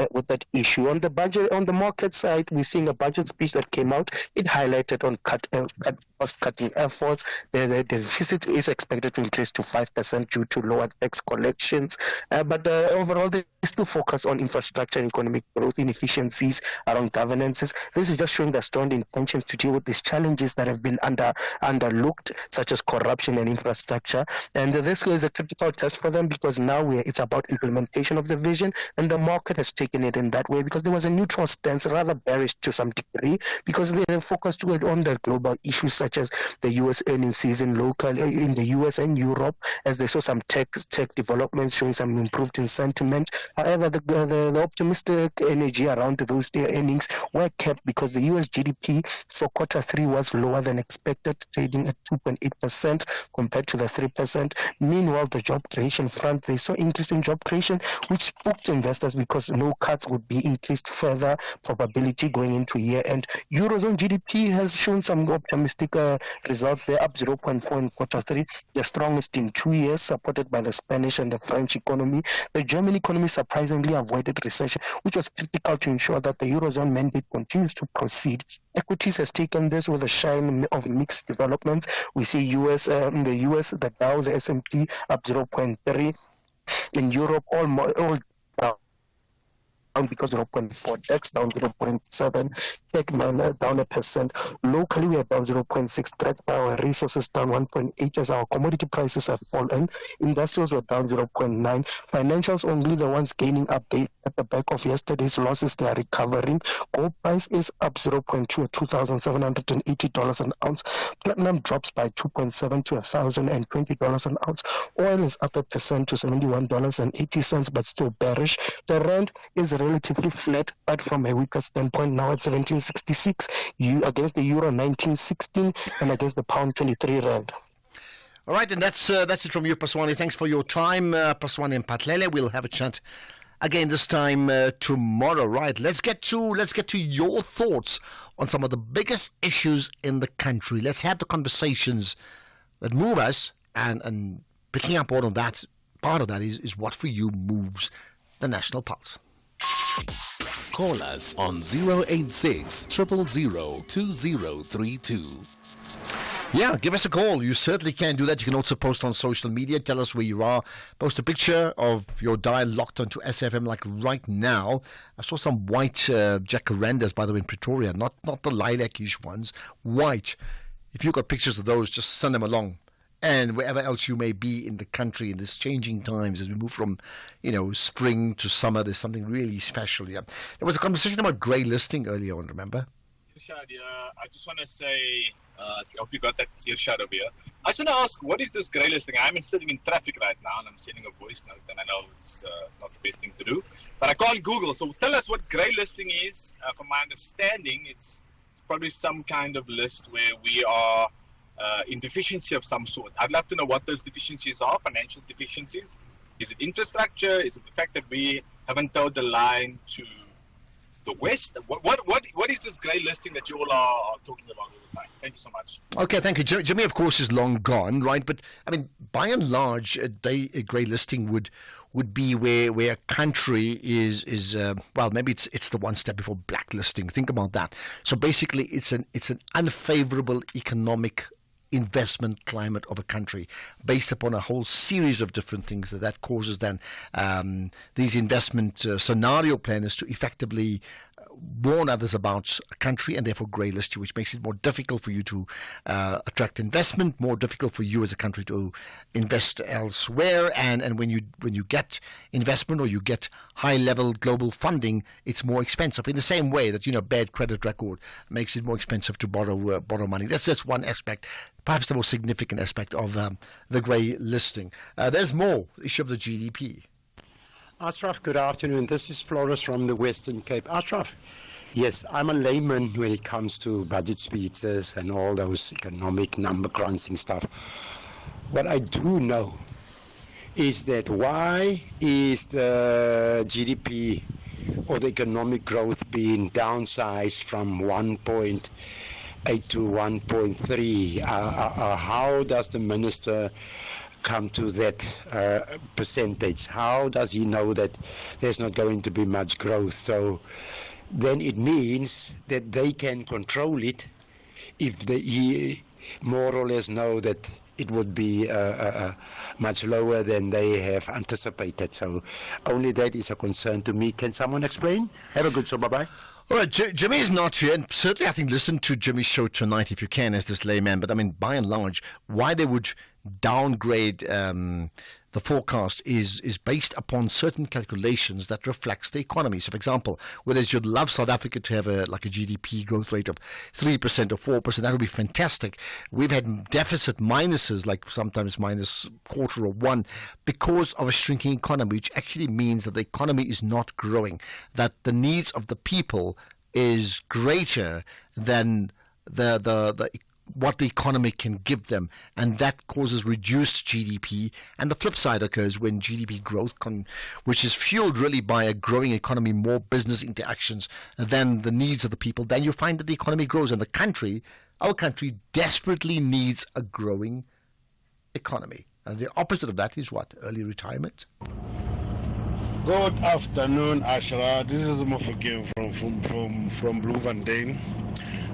Speaker 24: issue. On the budget, on the market side, we're seeing a budget speech that came out. It highlighted on cost-cutting efforts. The deficit is expected to increase to 5% due to lower tax collections. But overall, they still focus on infrastructure and economic growth, inefficiencies around governances. This is just showing the strong intentions to deal with these challenges that have been underlooked, such as corruption and infrastructure. And this is a critical test for them, because now it's about implementation of the vision, and the market has taken it in that way, because there was a neutral stance, rather bearish to some degree, because they focused on the global issues such as the U.S. earnings season local in the U.S. and Europe, as they saw some tech developments showing some improved in sentiment. However, the optimistic energy around those earnings were kept because the U.S. GDP for quarter 3 was lower than expected, trading at 2.8% compared to the 3%. Meanwhile, the job creation front, they saw increasing job creation, which spooked investors because no cuts would be increased further probability going into year end. Eurozone GDP has shown some optimistic results. They're up 0.4 in quarter 3, the strongest in 2 years, supported by the Spanish and the French economy. The German economy surprisingly avoided recession, which was critical to ensure that the Eurozone mandate continues to proceed. Equities has taken this with a shine of mixed developments. We see the US, the Dow, the S&P up 0.3. In Europe, all down because 0.4, DAX down 0.7, Techman down 1%. Locally, we are down 0.6, Track Power Resources down 1.8 as our commodity prices have fallen. Industrials were down 0.9. Financials only the ones gaining update at the back of yesterday's losses. They are recovering. Gold price is up 0.2 at $2,780 an ounce. Platinum drops by 2.7 to $1,020 an ounce. Oil is up 1% to $71.80, but still bearish. The rand is relatively flat, but from a weaker standpoint now at 1766 against the euro 1916 and against the pound 23 rand.
Speaker 7: All right, and that's it from you, Paswani. Thanks for your time, Paswani and Patlele. We'll have a chat again this time tomorrow. Right, let's get to your thoughts on some of the biggest issues in the country. Let's have the conversations that move us, and picking up on that. Part of that is what for you moves the national pulse.
Speaker 16: Call us on 086 000 2032.
Speaker 7: Yeah, give us a call. You certainly can do that. You can also post on social media. Tell us where you are. Post a picture of your dial locked onto SFM like right now. I saw some white jacarandas, by the way, in Pretoria. Not the lilac-ish ones. White. If you've got pictures of those, just send them along. And wherever else you may be in the country in this changing times as we move from, spring to summer, there's something really special here. There was a conversation about grey listing earlier on, remember?
Speaker 3: Irshad, I just want to say, I hope you got that. It's Irshad over here. I just want to ask, what is this grey listing? I'm sitting in traffic right now and I'm sending a voice note, and I know it's not the best thing to do, but I can't Google. So tell us what grey listing is. From my understanding, it's probably some kind of list where we are in deficiency of some sort. I'd love to know what those deficiencies are, financial deficiencies. Is it infrastructure? Is it the fact that we haven't towed the line to the west? What is this grey listing that you all are talking about all the time? Thank you so much.
Speaker 7: Okay, thank you. Jimmy, of course, is long gone, right? But, I mean, by and large, a grey listing would be where a country is well, maybe it's the one step before blacklisting. Think about that. So basically, it's an unfavorable economic investment climate of a country based upon a whole series of different things that causes then these investment scenario planners to effectively warn others about a country and therefore grey list you, which makes it more difficult for you to attract investment, more difficult for you as a country to invest elsewhere, and when you get investment or you get high level global funding, it's more expensive in the same way that bad credit record makes it more expensive to borrow money. That's just one aspect, perhaps the most significant aspect of the grey listing. There's more issue of the GDP.
Speaker 5: Ashraf, good afternoon. This is Floris from the Western Cape. Ashraf, yes, I'm a layman when it comes to budget speeches and all those economic number crunching stuff. What I do know is that why is the GDP or the economic growth being downsized from 1.8 to 1.3? How does the minister come to that percentage? How does he know that there's not going to be much growth? So then it means that they can control it if they more or less know that it would be much lower than they have anticipated. So only that is a concern to me. Can someone explain? Have a good show. Bye-bye.
Speaker 7: All right, Jimmy's not here, and certainly I think listen to Jimmy's show tonight if you can as this layman, but I mean, by and large, why they would downgrade the forecast is based upon certain calculations that reflects the economy. So, for example, whereas you'd love South Africa to have a GDP growth rate of 3% or 4%, that would be fantastic. We've had deficit minuses, like sometimes minus quarter or 1%, because of a shrinking economy, which actually means that the economy is not growing, that the needs of the people is greater than the what the economy can give them, and that causes reduced GDP. And the flip side occurs when GDP growth, which is fueled really by a growing economy, more business interactions than the needs of the people, then you find that the economy grows, and our country desperately needs a growing economy. And the opposite of that is what? Early retirement.
Speaker 10: Good afternoon, Ashra. This is Mofokeng from Bloemfontein.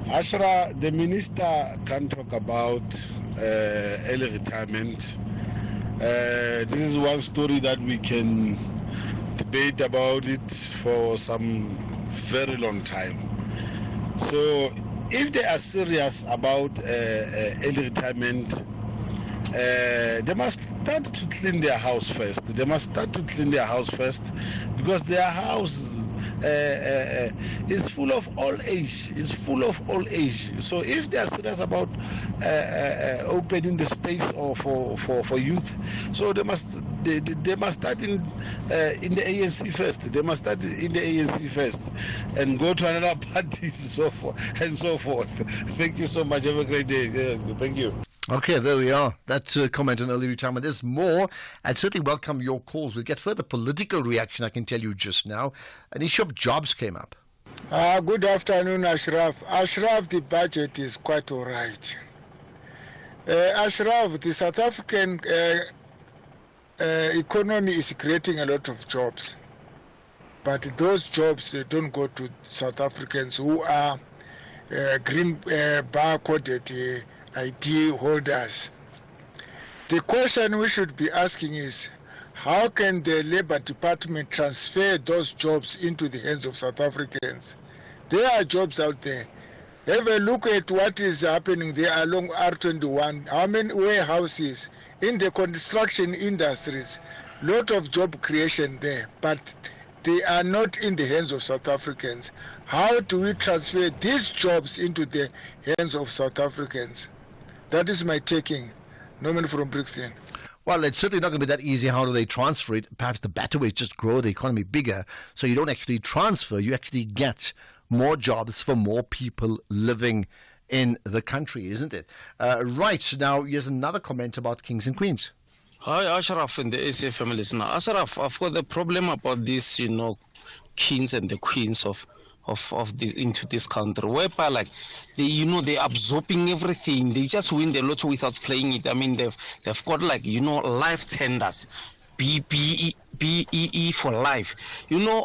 Speaker 10: Ashra, the minister can talk about early retirement. This is one story that we can debate about it for some very long time. So if they are serious about early retirement, they must start to clean their house first. Because their house is full of old age. So if they are serious about opening the space for youth, so they must start in the ANC first. And go to another party, so forth. Thank you so much. Have a great day. Thank you.
Speaker 7: Okay, there we are. That's a comment on early retirement. There's more. I'd certainly welcome your calls. We'll get further political reaction, I can tell you just now. An issue of jobs came up.
Speaker 11: Good afternoon, Ashraf. Ashraf, the budget is quite all right. Ashraf, the South African economy is creating a lot of jobs. But those jobs, they don't go to South Africans who are green bar-coded ID holders. The question we should be asking is, how can the Labour Department transfer those jobs into the hands of South Africans? There are jobs out there. Have a look at what is happening there along R21. How many warehouses in the construction industries? Lot of job creation there, but they are not in the hands of South Africans. How do we transfer these jobs into the hands of South Africans? That is my taking. Norman from Brixton.
Speaker 7: Well, it's certainly not going to be that easy. How do they transfer it? Perhaps the better way is just grow the economy bigger, so you don't actually transfer, you actually get more jobs for more people living in the country, isn't it? Right, now here's another comment about kings and queens.
Speaker 12: Hi, Ashraf and the SAFM listener. Ashraf, I've got a problem about this, kings and the queens of into this country, whereby they're absorbing everything. They just win the lotto without playing it. I mean, they've got life tenders, BEE for life.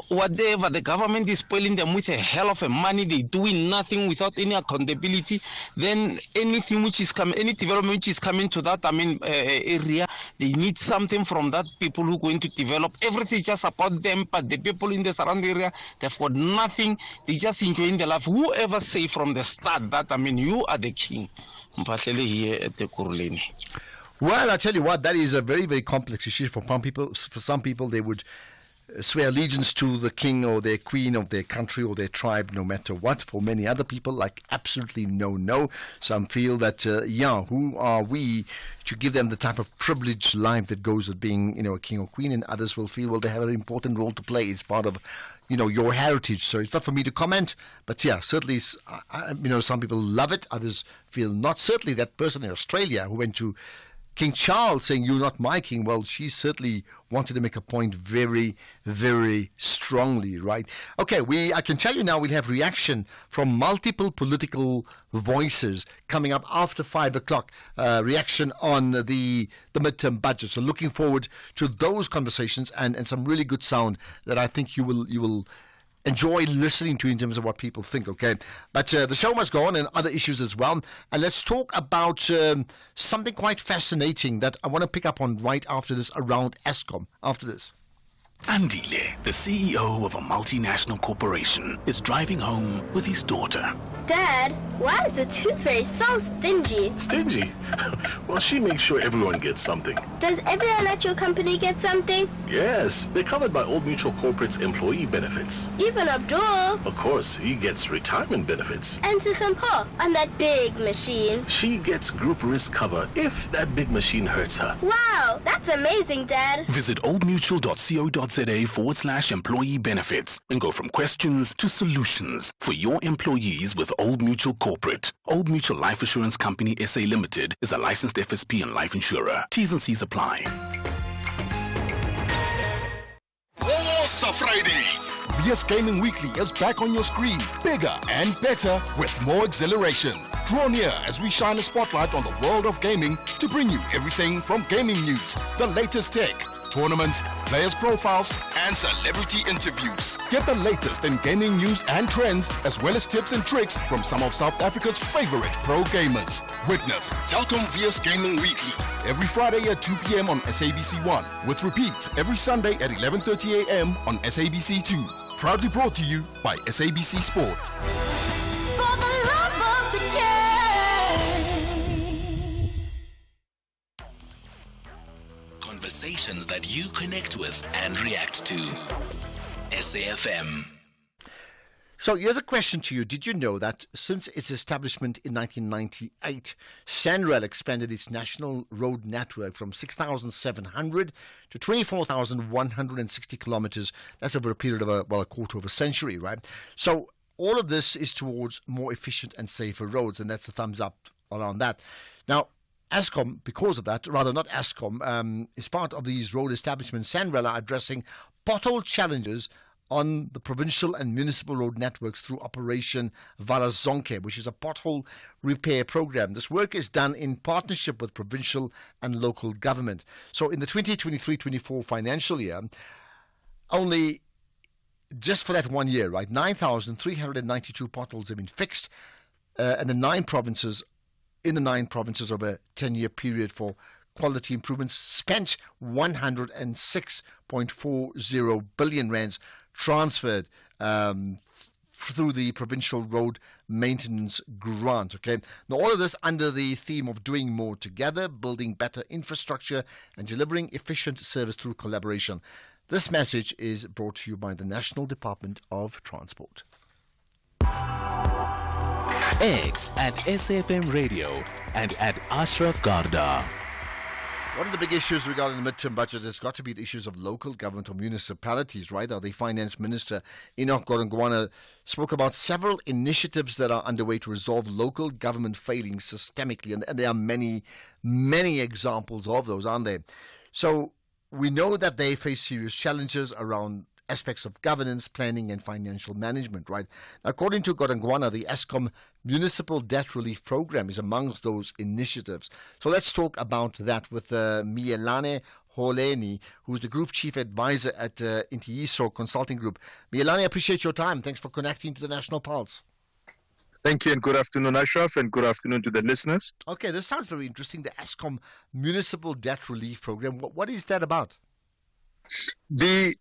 Speaker 12: Whatever the government is spoiling them with a hell of a money, they doing nothing without any accountability. Then anything which is coming, any development which is coming to that, area, they need something from that people who are going to develop. Everything is just about them, but the people in the surrounding area, they've got nothing. They just enjoying their life. Whoever say from the start that, you are the king. Mpahlele here at the Kuruleni.
Speaker 7: Well, I tell you what, that is a very, very complex issue for some people. For some people, they would swear allegiance to the king or their queen of their country or their tribe, no matter what. For many other people, absolutely no. Some feel that, who are we to give them the type of privileged life that goes with being, a king or queen? And others will feel, well, they have an important role to play. It's part of, your heritage. So it's not for me to comment. But certainly, some people love it. Others feel not. Certainly that person in Australia who went to King Charles saying, "You're not my king." Well, she certainly wanted to make a point very, very strongly, right? Okay, I can tell you now we'll have reaction from multiple political voices coming up after 5 o'clock. Reaction on the midterm budget. So looking forward to those conversations and some really good sound that I think you will enjoy listening to in terms of what people think, okay? But the show must go on and other issues as well. And let's talk about something quite fascinating that I want to pick up on right after this around Eskom. After this.
Speaker 13: Andile, the CEO of a multinational corporation, is driving home with his daughter.
Speaker 14: Dad, why is the tooth fairy so stingy?
Speaker 8: Stingy? Well, she makes sure everyone gets something.
Speaker 14: Does everyone at your company get something?
Speaker 8: Yes, they're covered by Old Mutual Corporate's employee benefits.
Speaker 14: Even Abdul?
Speaker 8: Of course, he gets retirement benefits.
Speaker 14: And Sisampo on that big machine.
Speaker 8: She gets group risk cover if that big machine hurts her.
Speaker 14: Wow, that's amazing, Dad.
Speaker 13: Visit oldmutual.co.za/employee benefits and go from questions to solutions for your employees with Old Mutual Corporate. Old Mutual Life Assurance Company SA Limited is a licensed FSP and life insurer. T's and C's apply.
Speaker 8: Awesome Friday! VS Gaming Weekly is back on your screen, bigger and better with more exhilaration. Draw near as we shine a spotlight on the world of gaming to bring you everything from gaming news, the latest tech, tournaments, players' profiles, and celebrity interviews. Get the latest in gaming news and trends, as well as tips and tricks from some of South Africa's favorite pro gamers. Witness Telkom VS Gaming Weekly every Friday at 2 p.m. on SABC1, with repeats every Sunday at 11:30 a.m. on SABC2. Proudly brought to you by SABC Sport.
Speaker 16: Conversations that you connect with and react to. SAFM.
Speaker 7: So here's a question to you. Did you know that since its establishment in 1998, SANRAL expanded its national road network from 6,700 to 24,160 kilometers? That's over a period of a quarter of a century, right? So all of this is towards more efficient and safer roads, and that's a thumbs up around that. Now, Eskom, because of that, rather not Eskom, is part of these road establishments. SANRAL are addressing pothole challenges on the provincial and municipal road networks through Operation Varazonke, which is a pothole repair program. This work is done in partnership with provincial and local government. So in the 2023-24 financial year, only just for that 1 year, right, 9,392 potholes have been fixed, and in the 9 provinces over a 10-year period for quality improvements, spent 106.40 billion rands transferred through the provincial road maintenance grant. Okay, now all of this under the theme of doing more together, building better infrastructure, and delivering efficient service through collaboration. This message is brought to you by the National Department of Transport.
Speaker 16: X at SAFM Radio and at Ashraf Garda.
Speaker 7: One of the big issues regarding the midterm budget has got to be the issues of local government or municipalities, right? The Finance Minister, Enoch Godongwana, spoke about several initiatives that are underway to resolve local government failings systemically. And there are many, many examples of those, aren't there? So we know that they face serious challenges around aspects of governance, planning, and financial management, right? According to Godongwana, the Eskom Municipal Debt Relief Program is amongst those initiatives. So let's talk about that with Mielane Holeni, who's the Group Chief Advisor at Intiyiso Consulting Group. Mielane, I appreciate your time. Thanks for connecting to the National Pulse.
Speaker 1: Thank you, and good afternoon, Ashraf, and good afternoon to the listeners.
Speaker 7: Okay, this sounds very interesting, the Eskom Municipal Debt Relief Program. What is that about?
Speaker 1: The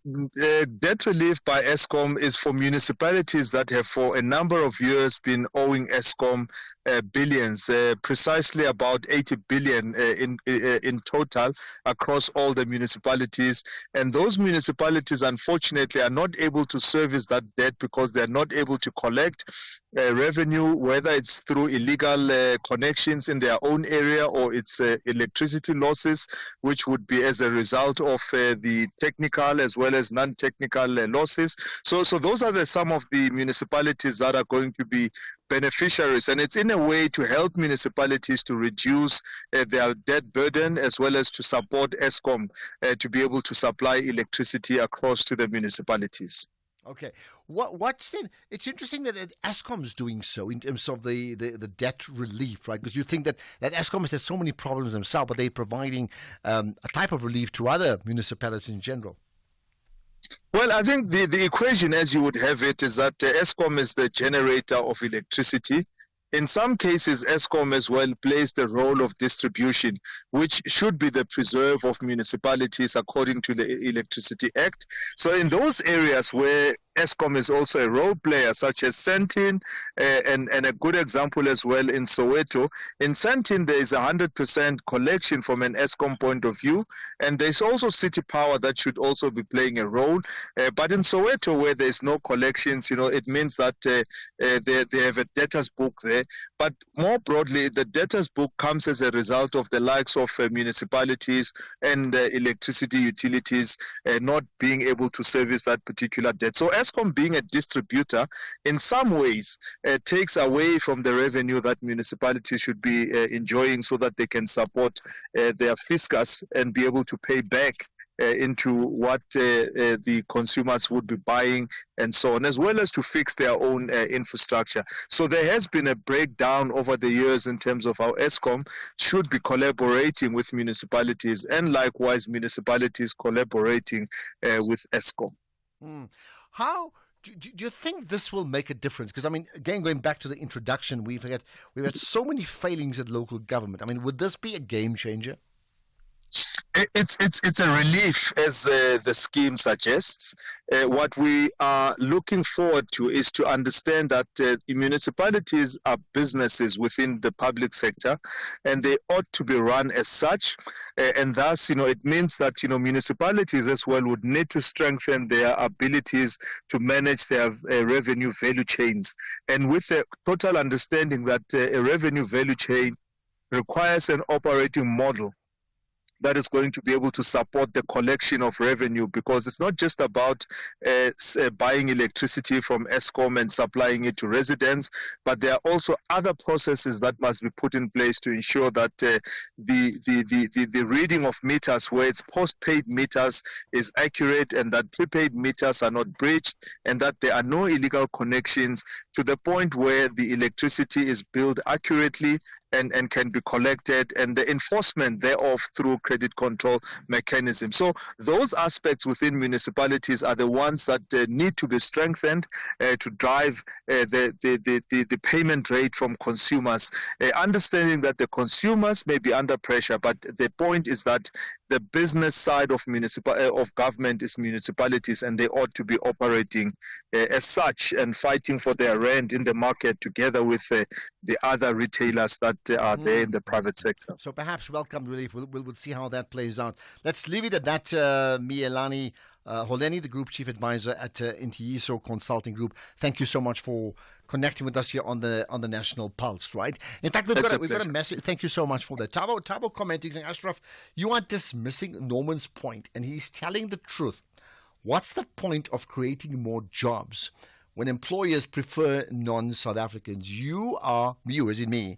Speaker 1: debt relief by Eskom is for municipalities that have for a number of years been owing Eskom billions, precisely about 80 billion in total across all the municipalities. And those municipalities, unfortunately, are not able to service that debt because they are not able to collect revenue, whether it's through illegal connections in their own area or it's electricity losses, which would be as a result of the technical as well as non-technical losses. So those are some of the municipalities that are going to be beneficiaries, and it's in a way to help municipalities to reduce their debt burden as well as to support Eskom to be able to supply electricity across to the municipalities.
Speaker 7: Okay. What's then? It's interesting that Eskom is doing so in terms of the debt relief, right? Because you think that Eskom has so many problems themselves, but they're providing a type of relief to other municipalities in general.
Speaker 1: Well, I think the equation as you would have it is that Eskom is the generator of electricity. In some cases, Eskom as well plays the role of distribution, which should be the preserve of municipalities according to the Electricity Act. So in those areas where Eskom is also a role player, such as Sentin, and a good example as well in Soweto. In Sentin, there is 100% collection from an Eskom point of view, and there's also City Power that should also be playing a role. But in Soweto, where there's no collections, it means that they have a debtors book there. But more broadly, the debtors book comes as a result of the likes of municipalities and electricity utilities not being able to service that particular debt. So Eskom being a distributor, in some ways, takes away from the revenue that municipalities should be enjoying so that they can support their fiscus and be able to pay back into what the consumers would be buying and so on, as well as to fix their own infrastructure. So there has been a breakdown over the years in terms of how Eskom should be collaborating with municipalities, and likewise municipalities collaborating with Eskom.
Speaker 7: How do you think this will make a difference? Because, I mean, again, going back to the introduction, we've had so many failings at local government. I mean, would this be a game changer?
Speaker 1: It's a relief, as the scheme suggests. What we are looking forward to is to understand that municipalities are businesses within the public sector, and they ought to be run as such. And thus, it means that, municipalities as well would need to strengthen their abilities to manage their revenue value chains. And with a total understanding that a revenue value chain requires an operating model that is going to be able to support the collection of revenue, because it's not just about buying electricity from Eskom and supplying it to residents, but there are also other processes that must be put in place to ensure that the reading of meters, where it's postpaid meters, is accurate, and that prepaid meters are not breached, and that there are no illegal connections, to the point where the electricity is billed accurately and can be collected, and the enforcement thereof through credit control mechanisms. So those aspects within municipalities are the ones that need to be strengthened to drive the payment rate from consumers. Understanding that the consumers may be under pressure, but the point is that the business side of government is municipalities, and they ought to be operating as such and fighting for their rent in the market together with the other retailers that are there in the private sector.
Speaker 7: So perhaps welcome relief. We'll see how that plays out. Let's leave it at that. Mielani Holeni, the Group Chief Advisor at Intiyiso Consulting Group. Thank you so much for connecting with us here on the National Pulse, right? In fact, we've got a message. Thank you so much for that. Tabo commenting, saying, Ashraf, you are dismissing Norman's point, and he's telling the truth. What's the point of creating more jobs when employers prefer non-South Africans? You, as in me,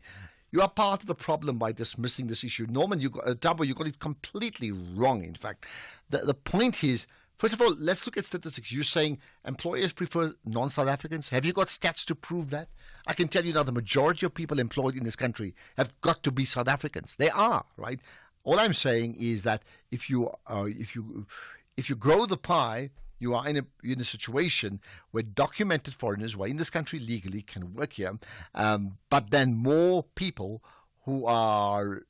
Speaker 7: you are part of the problem by dismissing this issue. Norman, Tabo, you got it completely wrong, in fact. The point is, first of all, let's look at statistics. You're saying employers prefer non-South Africans. Have you got stats to prove that? I can tell you now, the majority of people employed in this country have got to be South Africans. They are, right? All I'm saying is that if you grow the pie, you are in a situation where documented foreigners who are in this country legally can work here, but then more people who are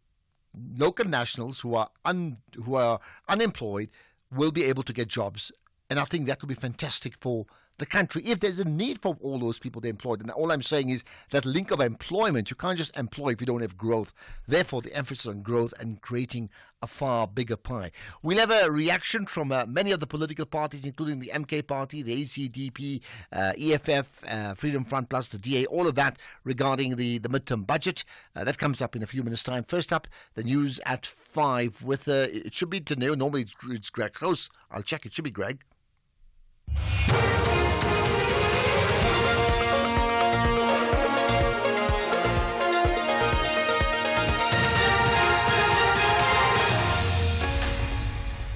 Speaker 7: local nationals who are unemployed will be able to get jobs. And I think that would be fantastic for the country if there's a need for all those people they're employed. And all I'm saying is that link of employment, you can't just employ if you don't have growth. Therefore, the emphasis on growth and creating a far bigger pie. We'll have a reaction from many of the political parties, including the MK Party, the ACDP, EFF, Freedom Front Plus, the DA, all of that regarding the midterm budget. That comes up in a few minutes' time. First up, the news at 5 with, it should be Danilo. Normally it's Greg Close. I'll check. It should be Greg.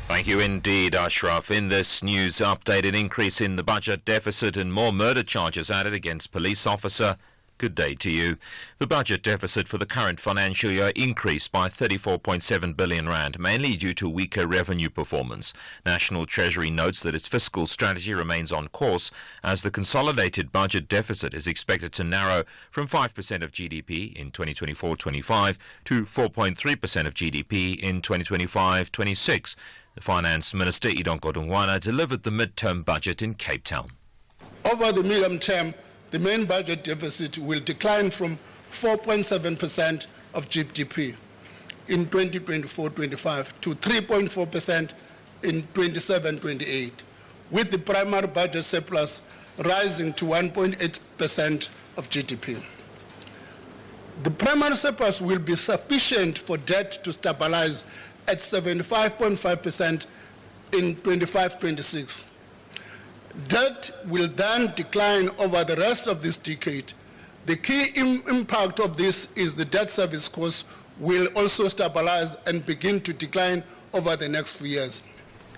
Speaker 2: Thank you indeed, Ashraf. In this news update, an increase in the budget deficit and more murder charges added against police officer. Good day to you. The budget deficit for the current financial year increased by 34.7 billion rand, mainly due to weaker revenue performance. National Treasury notes that its fiscal strategy remains on course, as the consolidated budget deficit is expected to narrow from 5% of GDP in 2024-25 to 4.3% of GDP in 2025-26. The Finance Minister, Idon Godongwana, delivered the midterm budget in Cape Town.
Speaker 6: Over the medium term, the main budget deficit will decline from 4.7% of GDP in 2024-25 to 3.4% in 27-28, with the primary budget surplus rising to 1.8% of GDP. The primary surplus will be sufficient for debt to stabilize at 75.5% in 25-26. Debt will then decline over the rest of this decade. The key impact of this is the debt service cost will also stabilize and begin to decline over the next few years.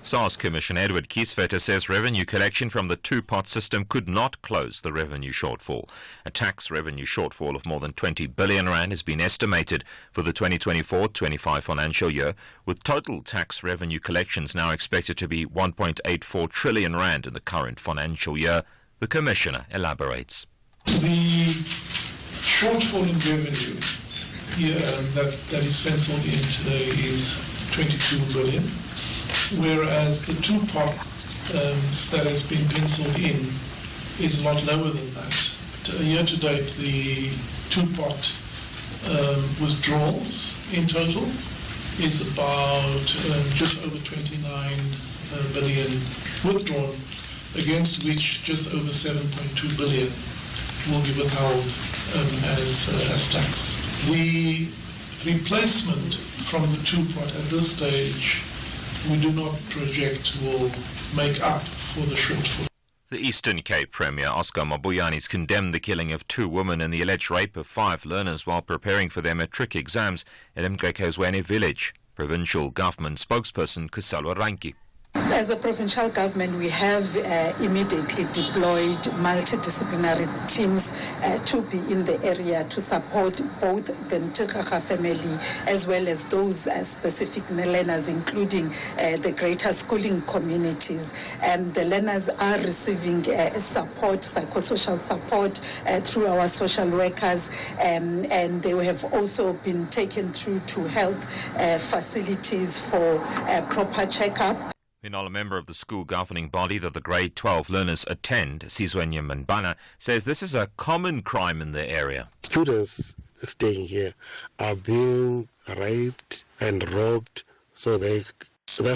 Speaker 2: SARS Commissioner Edward Kieswetter says revenue collection from the two-pot system could not close the revenue shortfall. A tax revenue shortfall of more than 20 billion rand has been estimated for the 2024-25 financial year, with total tax revenue collections now expected to be 1.84 trillion rand in the current financial year. The Commissioner elaborates.
Speaker 9: The shortfall in revenue that is penciled in today is 22 billion. Whereas the two-pot that has been penciled in is a lot lower than that. Year to date, the two-pot withdrawals in total is about just over 29 billion withdrawn, against which just over 7.2 billion will be withheld as tax. The replacement from the two-pot at this stage we do not project will make up for the shortfall.
Speaker 2: The Eastern Cape Premier Oscar Mabuyane has condemned the killing of 2 women and the alleged rape of 5 learners while preparing for their matric exams at Mqhekezweni village. Provincial government spokesperson Kusalwa Ranki.
Speaker 17: As a provincial government, we have immediately deployed multidisciplinary teams to be in the area to support both the Mtikaga family as well as those specific learners, including the greater schooling communities. The learners are receiving support, psychosocial support through our social workers, and they have also been taken through to health facilities for proper checkup.
Speaker 2: Meanwhile, a member of the school governing body that the grade 12 learners attend, Sizwenye Manbana, says this is a common crime in the area.
Speaker 10: Students staying here are being raped and robbed, so they're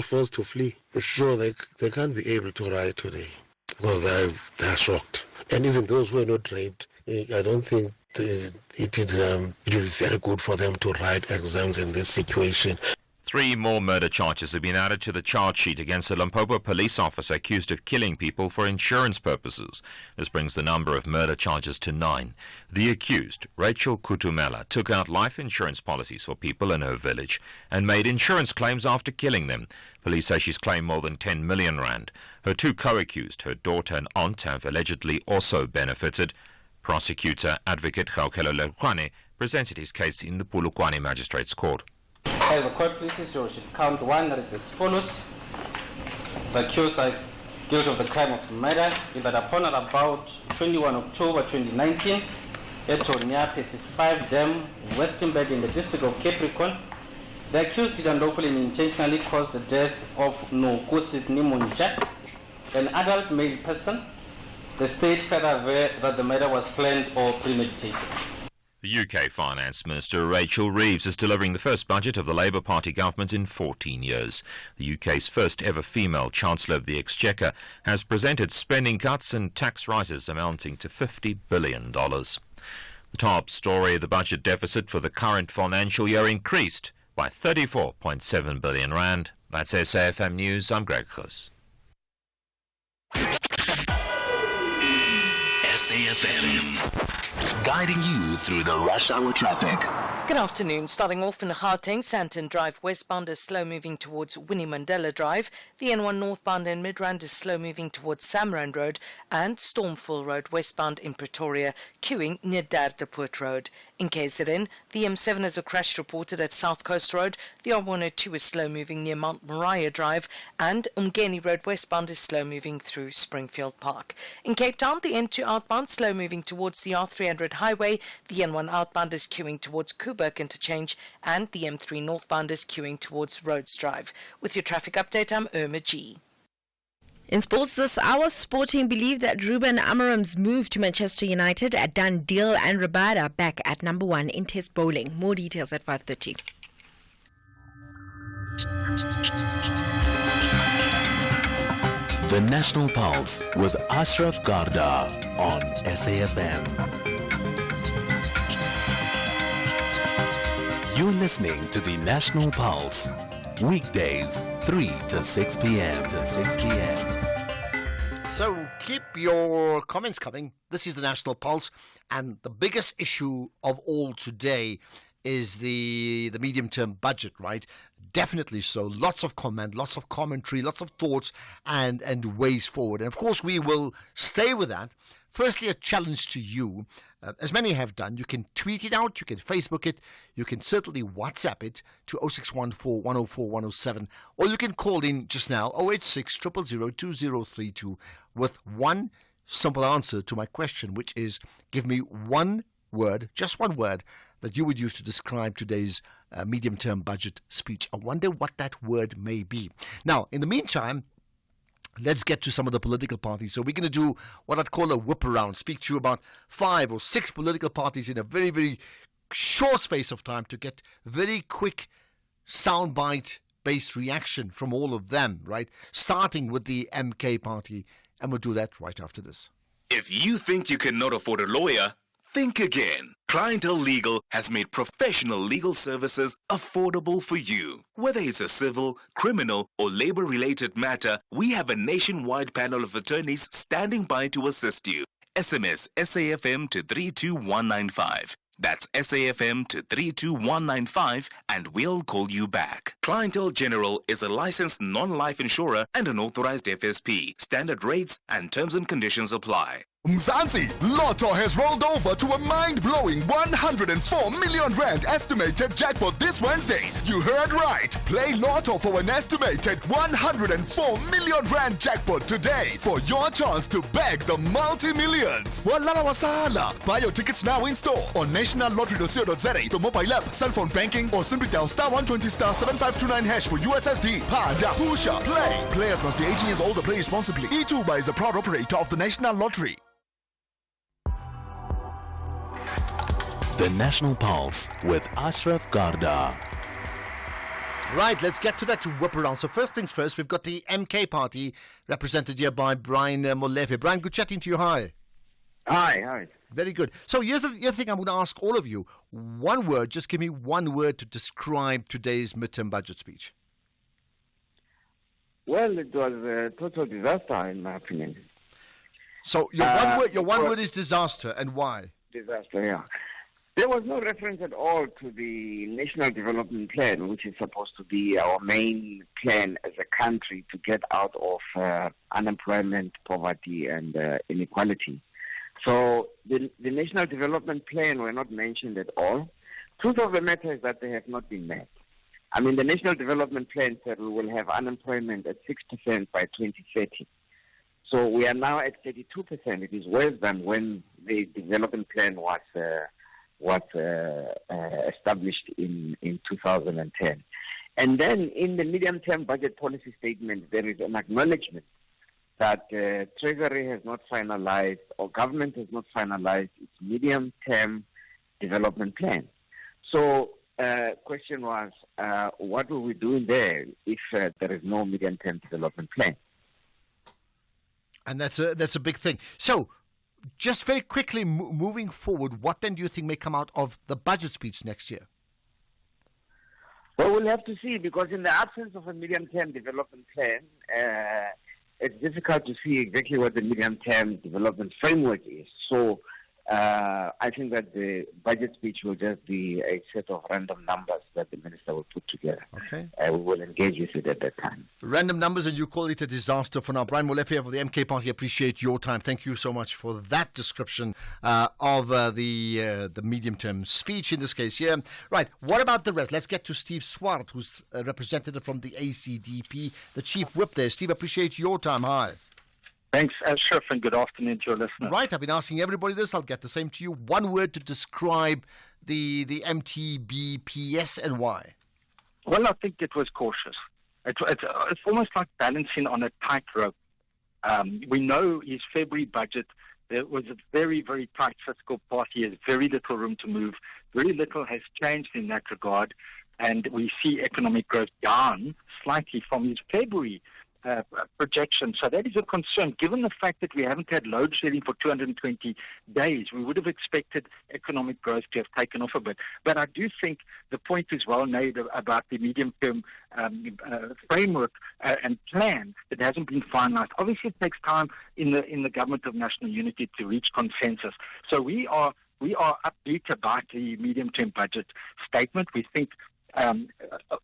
Speaker 10: forced to flee. Sure, they can't be able to write today because they're shocked. And even those who are not raped, I don't think it will be very good for them to write exams in this situation.
Speaker 2: 3 more murder charges have been added to the charge sheet against a Limpopo police officer accused of killing people for insurance purposes. This brings the number of murder charges to 9. The accused, Rachel Kutumela, took out life insurance policies for people in her village and made insurance claims after killing them. Police say she's claimed more than 10 million rand. Her 2 co-accused, her daughter and aunt, have allegedly also benefited. Prosecutor Advocate Gaukelo Lekwane presented his case in the Polokwane Magistrates Court.
Speaker 19: As the court pleases, you should count 1 that is as follows. The accused are guilty of the crime of murder in that upon or about 21 October 2019 at Tonya Pacific 5 Dam, Westernburg in the district of Capricorn, the accused did unlawfully and intentionally cause the death of Nokosit Nimonja, an adult male person. The state further aver that the murder was planned or premeditated.
Speaker 2: The UK Finance Minister Rachel Reeves is delivering the first budget of the Labour Party government in 14 years. The UK's first ever female Chancellor of the Exchequer has presented spending cuts and tax rises amounting to $50 billion. The top story, the budget deficit for the current financial year increased by 34.7 billion rand. That's SAFM News. I'm Greg Khus.
Speaker 23: SAFM, guiding you through the rush hour traffic.
Speaker 20: Good afternoon. Starting off in Gauteng, Sandton Drive westbound is slow moving towards Winnie Mandela Drive. The N1 northbound in Midrand is slow moving towards Samrand Road, and Stormful Road westbound in Pretoria, queuing near Derdeport Road. In KZN, the M7 has a crash reported at South Coast Road. The R102 is slow moving near Mount Moriah Drive, and Umgeni Road westbound is slow moving through Springfield Park. In Cape Town, the N2 outbound slow moving towards the R300 highway. The N1 outbound is queuing towards Kuburg Interchange, and the M3 northbound is queuing towards Rhodes Drive. With your traffic update, I'm Irma G.
Speaker 18: In sports this hour, Sporting believe that Ruben Amorim's move to Manchester United at done deal, and Rabada back at number 1 in Test bowling. More details at 5:30.
Speaker 16: The National Pulse with Ashraf Garda on SAFM. You're listening to the National Pulse. Weekdays, 3 to 6 p.m.
Speaker 7: So keep your comments coming. This is the National Pulse, and the biggest issue of all today is the medium-term budget, right? Definitely so. Lots of comment, lots of commentary, lots of thoughts and ways forward. And of course, we will stay with that. Firstly, a challenge to you, as many have done. You can tweet it out, you can Facebook it, you can certainly WhatsApp it to 0614 104 107, or you can call in just now 086 000 2032 with one simple answer to my question, which is give me one word, just one word, that you would use to describe today's medium-term budget speech. I wonder what that word may be. Now, in the meantime, let's get to some of the political parties. So we're going to do what I'd call a whip around, speak to you about 5 or 6 political parties in a very, very short space of time to get very quick soundbite-based reaction from all of them, right? Starting with the MK party, and we'll do that right after this.
Speaker 4: If you think you cannot afford a lawyer, think again. Clientele Legal has made professional legal services affordable for you. Whether it's a civil, criminal, or labor-related matter, we have a nationwide panel of attorneys standing by to assist you. SMS SAFM to 32195. That's SAFM to 32195 and we'll call you back. Clientele General is a licensed non-life insurer and an authorized FSP. Standard rates and terms and conditions apply.
Speaker 8: Mzansi, Lotto has rolled over to a mind-blowing 104 million rand estimated jackpot this Wednesday. You heard right. Play Lotto for an estimated 104 million rand jackpot today for your chance to bag the multi-millions. Walala wasala. Buy your tickets now in store on nationallottery.co.za, the mobile app, cell phone banking, or simply dial *120 *7529 hash for USSD. Panda, Pusha, play. Players must be 18 years old to play responsibly. E2 is a proud operator of the National Lottery.
Speaker 16: The National Pulse with Ashraf Garda.
Speaker 7: Right, let's get to that whip around. So first things first, we've got the MK party represented here by Brian Molefe. Brian, good chatting to you. Hi.
Speaker 15: Hi.
Speaker 7: Very good. So here's the thing I'm going to ask all of you. One word, just give me one word to describe today's midterm budget speech.
Speaker 15: Well, it was a total disaster, in my opinion.
Speaker 7: So your one word is disaster, and why?
Speaker 15: Disaster, yeah. There was no reference at all to the National Development Plan, which is supposed to be our main plan as a country to get out of unemployment, poverty, and inequality. So the National Development Plan were not mentioned at all. Truth of the matter is that they have not been met. I mean, the National Development Plan said we will have unemployment at 6% by 2030. So we are now at 32%. It is worse than when the development plan was established in 2010. And then in the medium-term budget policy statement, there is an acknowledgement that Treasury has not finalized, or government has not finalized its medium-term development plan. So question was, what will we do there if there is no medium-term development plan?
Speaker 7: And that's a big thing. So, just very quickly, moving forward, what then do you think may come out of the budget speech next year?
Speaker 15: Well, we'll have to see, because in the absence of a medium-term development plan, it's difficult to see exactly what the medium-term development framework is. So I think that the budget speech will just be a set of random numbers that the minister will put together.
Speaker 7: Okay.
Speaker 15: We will engage with it at that time.
Speaker 7: Random numbers, and you call it a disaster for now. Brian Molefe of the MK Party, appreciate your time. Thank you so much for that description of the medium-term speech in this case. Yeah. Right. What about the rest? Let's get to Steve Swart, who's a representative from the ACDP, the chief whip there. Steve, appreciate your time. Hi.
Speaker 21: Thanks, Ashraf, and good afternoon to your listeners.
Speaker 7: Right, I've been asking everybody this. I'll get the same to you. One word to describe the MTBPS and why.
Speaker 21: Well, I think it was cautious. It's almost like balancing on a tightrope. We know his February budget, there was a very, very tight fiscal part. He has very little room to move. Very little has changed in that regard. And we see economic growth down slightly from his February projection. So that is a concern. Given the fact that we haven't had load shedding for 220 days, we would have expected economic growth to have taken off a bit. But I do think the point is well made about the medium-term framework and plan that hasn't been finalized. Obviously, it takes time in the government of national unity to reach consensus. So we are we are upbeat about the medium-term budget statement. We think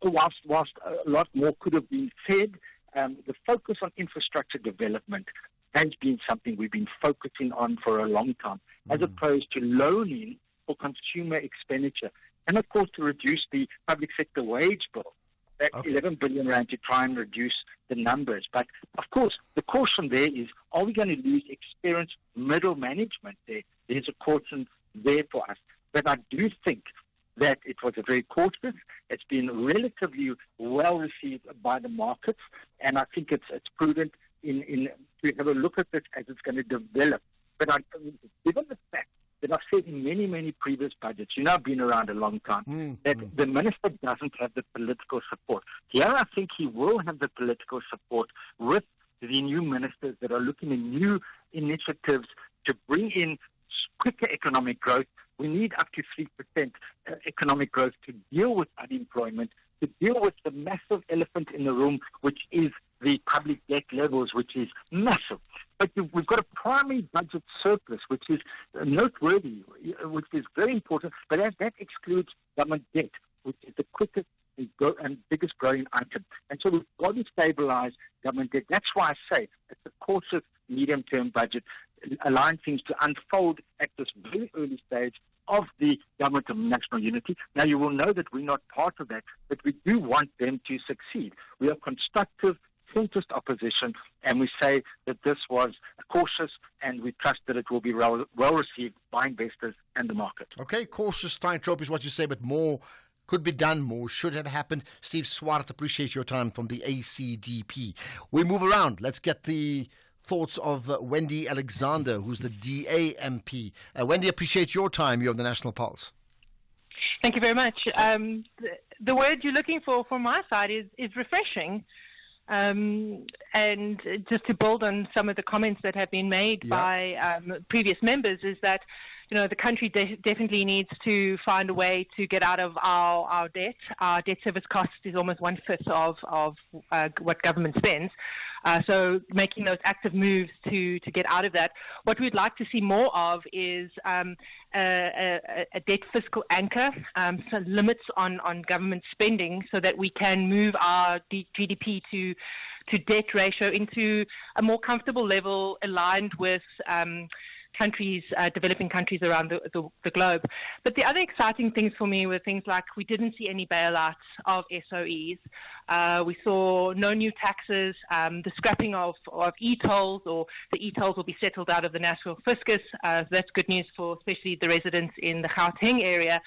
Speaker 21: whilst a lot more could have been said, the focus on infrastructure development has been something we've been focusing on for a long time, as opposed to loaning for consumer expenditure. And, of course, to reduce the public sector wage bill. That's 11 billion rand to try and reduce the numbers. But, of course, the caution there is, are we going to lose experienced middle management there? There's a caution there for us. But I do think that it was a very cautious. It's been relatively well received by the markets, and I think it's prudent in to have a look at it as it's going to develop. But given the fact that I've said in many, many previous budgets, I've been around a long time, that the minister doesn't have the political support. Here I think he will have the political support with the new ministers that are looking at new initiatives to bring in quicker economic growth. We need up to 3% economic growth to deal with unemployment, to deal with the massive elephant in the room, which is the public debt levels, which is massive. But we've got a primary budget surplus, which is noteworthy, which is very important, but that excludes government debt, which is the quickest and biggest growing item. And so we've got to stabilize government debt. That's why I say it's a cautious medium-term budget, allowing things to unfold at this very early stage of the government of national unity. Now, you will know that we're not part of that, but we do want them to succeed. We are constructive, centrist opposition, and we say that this was cautious, and we trust that it will be well received by investors and the market.
Speaker 7: Okay, cautious tightrope is what you say, but more could be done, more should have happened. Steve Swart, appreciate your time from the ACDP. We move around. Let's get the thoughts of Wendy Alexander, who's the DA MP. Wendy, appreciate your time. You're on the National Pulse.
Speaker 3: Thank you very much. The word you're looking for from my side is refreshing. And just to build on some of the comments that have been made by previous members, is that the country definitely needs to find a way to get out of our debt. Our debt service cost is almost 1/5 of what government spends. So making those active moves to get out of that. What we'd like to see more of is a debt fiscal anchor, so limits on government spending, so that we can move our GDP to debt ratio into a more comfortable level aligned with developing countries around the globe. But the other exciting things for me were things like we didn't see any bailouts of SOEs. We saw no new taxes, the scrapping of e-tolls, or the e-tolls will be settled out of the national fiscus. So that's good news for especially the residents in the Gauteng area.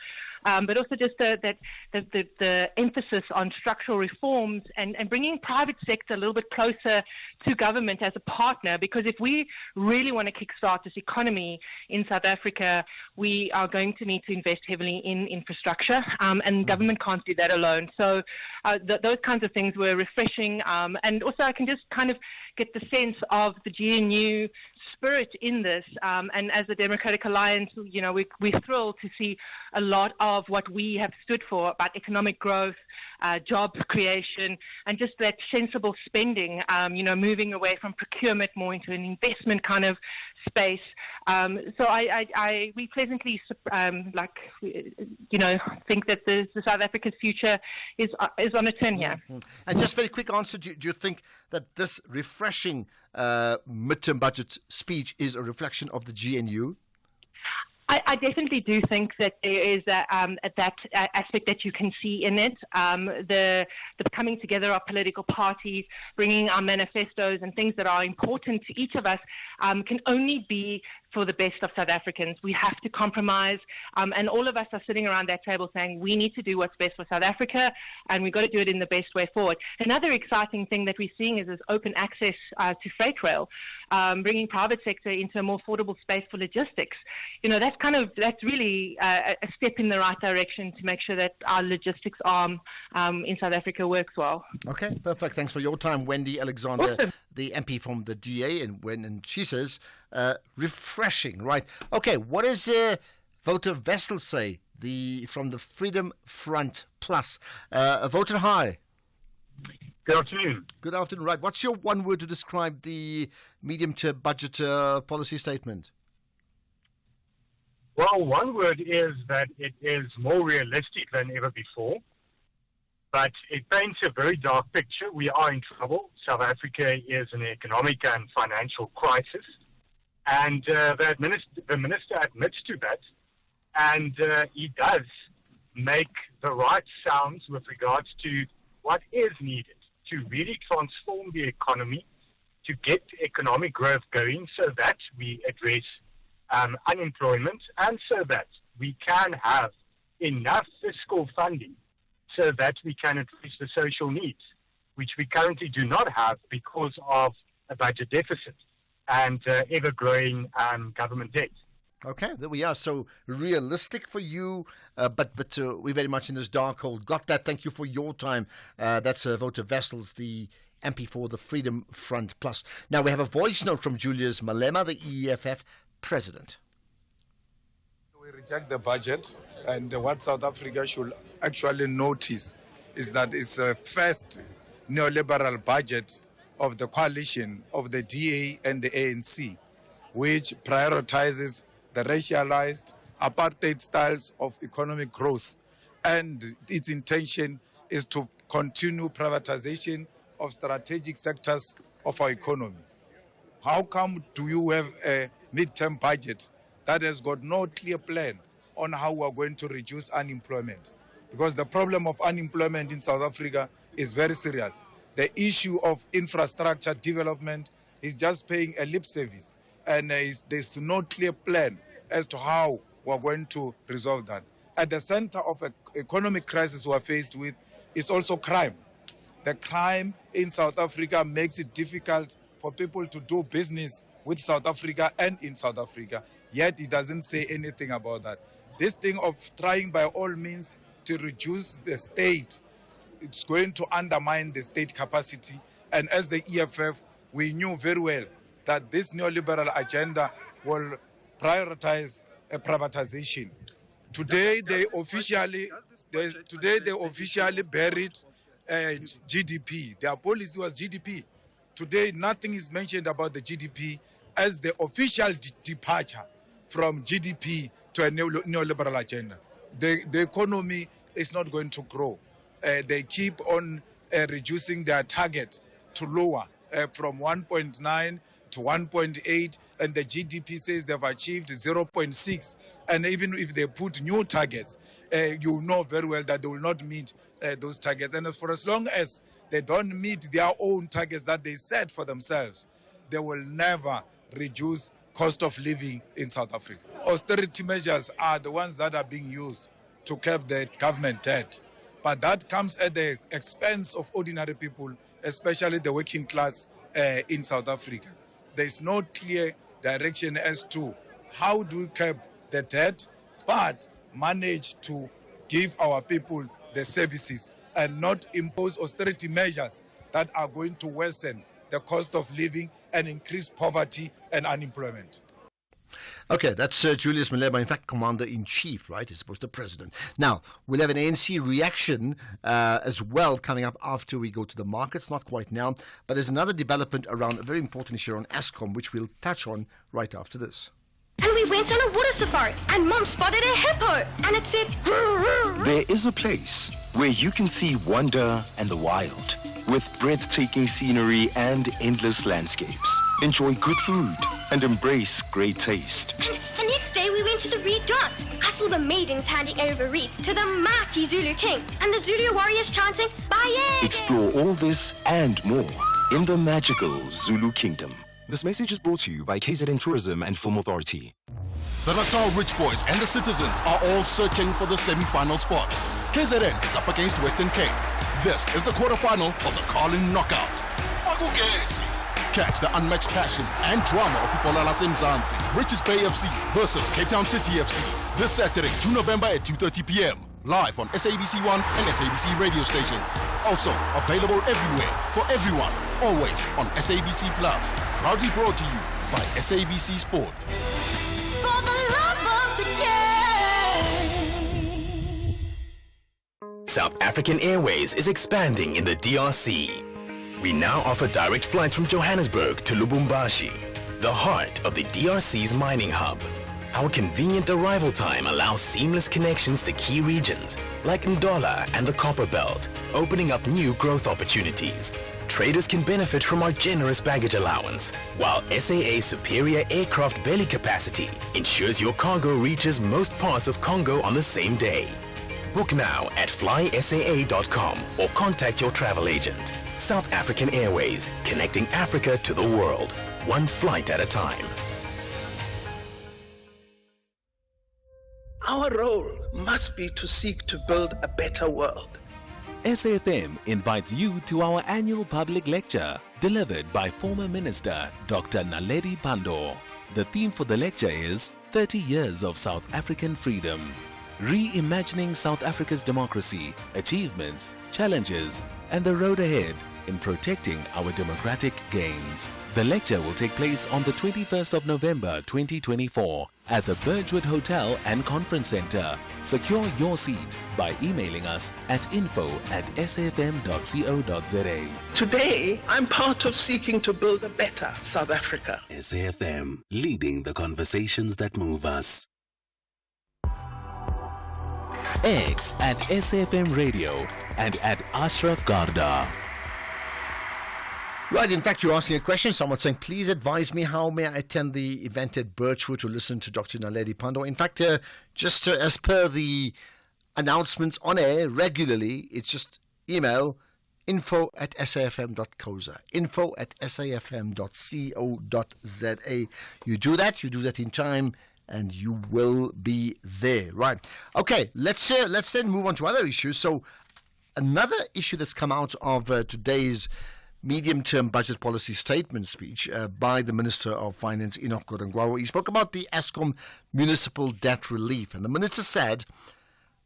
Speaker 3: But also just the emphasis on structural reforms and bringing private sector a little bit closer to government as a partner, because if we really want to kickstart this economy in South Africa, we are going to need to invest heavily in infrastructure, and government can't do that alone. So those kinds of things were refreshing, and also I can just kind of get the sense of the GNU spirit in this, and as the Democratic Alliance, we're thrilled to see a lot of what we have stood for about economic growth, job creation, and just that sensible spending, moving away from procurement more into an investment kind of space. So we pleasantly, think that the South Africa's future is on a turn here.
Speaker 7: And just very quick answer, do you think that this refreshing midterm budget speech is a reflection of the GNU?
Speaker 3: I definitely do think that there is that aspect that you can see in it. The coming together of political parties, bringing our manifestos and things that are important to each of us can only be for the best of South Africans. We have to compromise, and all of us are sitting around that table saying we need to do what's best for South Africa, and we've got to do it in the best way forward. Another exciting thing that we're seeing is this open access to freight rail, bringing private sector into a more affordable space for logistics. That's really a step in the right direction to make sure that our logistics arm in South Africa works well.
Speaker 7: Okay, perfect. Thanks for your time, Wendy Alexander,
Speaker 3: awesome.
Speaker 7: The MP from the DA, and she says refreshing, right? Okay, what does Wouter Wessel say from the Freedom Front Plus? Voter, hi.
Speaker 5: Good afternoon.
Speaker 7: Good afternoon, right. What's your one word to describe the medium-term budget policy statement?
Speaker 5: Well, one word is that it is more realistic than ever before, but it paints a very dark picture. We are in trouble. South Africa is in an economic and financial crisis, and the minister admits to that, and he does make the right sounds with regards to what is needed to really transform the economy, to get economic growth going so that we address unemployment and so that we can have enough fiscal funding so that we can address the social needs, which we currently do not have because of a budget deficit and ever-growing government debt.
Speaker 7: Okay, there we are. So realistic for you, but we're very much in this dark hole. Got that. Thank you for your time. That's Wouter Wessels, the MP for the Freedom Front Plus. Now we have a voice note from Julius Malema, the EFF president.
Speaker 11: We reject the budget, and what South Africa should actually notice is that it's the first neoliberal budget of the coalition of the DA and the ANC, which prioritizes the racialized apartheid styles of economic growth, and its intention is to continue privatization of strategic sectors of our economy. How come do you have a midterm budget that has got no clear plan on how we are going to reduce unemployment? Because the problem of unemployment in South Africa is very serious. The issue of infrastructure development is just paying a lip service, and there's no clear plan as to how we're going to resolve that. At the center of an economic crisis we're faced with is also crime. The crime in South Africa makes it difficult for people to do business with South Africa and in South Africa, yet it doesn't say anything about that. This thing of trying by all means to reduce the state, it's going to undermine the state capacity. And as the EFF, we knew very well that this neoliberal agenda will prioritize a privatization. Today they officially buried GDP. Their policy was GDP. Today nothing is mentioned about the GDP as the official departure from GDP to a neoliberal agenda. The economy is not going to grow. They keep on reducing their target to lower from 1.9 to 1.8, and the GDP says they've achieved 0.6. And even if they put new targets, you know very well that they will not meet those targets. And for as long as they don't meet their own targets that they set for themselves, they will never reduce cost of living in South Africa. Austerity measures are the ones that are being used to curb the government debt. But that comes at the expense of ordinary people, especially the working class in South Africa. There is no clear direction as to how do we curb the debt, but manage to give our people the services and not impose austerity measures that are going to worsen the cost of living and increase poverty and unemployment.
Speaker 7: Okay, that's Julius Malema, in fact, Commander-in-Chief, right, as opposed to President. Now, we'll have an ANC reaction as well coming up after we go to the markets, not quite now, but there's another development around a very important issue on Eskom, which we'll touch on right after this.
Speaker 14: And we went on a water safari, and Mom spotted a hippo, and it said...
Speaker 12: There is a place where you can see wonder and the wild, with breathtaking scenery and endless landscapes. Enjoy good food and embrace great taste.
Speaker 14: And the next day we went to the Reed Dance. I saw the maidens handing over reeds to the mighty Zulu king, and the Zulu warriors chanting, Bayede!
Speaker 12: Explore all this and more in the magical Zulu Kingdom.
Speaker 22: This message is brought to you by KZN Tourism and Film Authority.
Speaker 8: The Natal Rich Boys and the Citizens are all searching for the semi-final spot. KZN is up against Western Cape. This is the quarterfinal of the Carling Knockout. Fagugesi! Catch the unmatched passion and drama of Ipola Lasemzansi, Richards Bay FC versus Cape Town City FC. This Saturday, 2 November at 2:30 p.m. Live on SABC 1 and SABC radio stations. Also available everywhere for everyone. Always on SABC Plus. Proudly brought to you by SABC Sport.
Speaker 24: For the love of the game.
Speaker 4: South African Airways is expanding in the DRC. We now offer direct flights from Johannesburg to Lubumbashi, the heart of the DRC's mining hub.
Speaker 1: Our convenient arrival time allows seamless connections to key regions like Ndola and the Copper Belt, opening up new growth opportunities. Traders can benefit from our generous baggage allowance, while SAA's superior aircraft belly capacity ensures your cargo reaches most parts of Congo on the same day. Book now at flysaa.com or contact your travel agent. South African Airways, connecting Africa to the world, one flight at a time.
Speaker 6: Our role must be to seek to build a better world.
Speaker 16: SAFM invites you to our annual public lecture delivered by former Minister Dr. Naledi Pandor. The theme for the lecture is 30 Years of South African Freedom. Reimagining South Africa's democracy, achievements, challenges, and the road ahead in protecting our democratic gains. The lecture will take place on the 21st of November 2024 at the Birchwood Hotel and Conference Center. Secure your seat by emailing us at info@safm.co.za.
Speaker 6: Today, I'm part of seeking to build a better South Africa.
Speaker 23: SAFM, leading the conversations that move us.
Speaker 16: X at SAFM Radio and at Ashraf Garda.
Speaker 7: Right, in fact, you're asking a question. Someone saying, please advise me how may I attend the event at Birchwood to listen to Dr. Naledi Pandor. In fact, just as per the announcements on air regularly, it's just email info@safm.coza, info@safm.co.za. You do that in time, and you will be there. Right. Okay, let's then move on to other issues. So another issue that's come out of today's medium-term budget policy statement speech by the Minister of Finance, Enoch Godongwawo. He spoke about the Eskom municipal debt relief, and the Minister said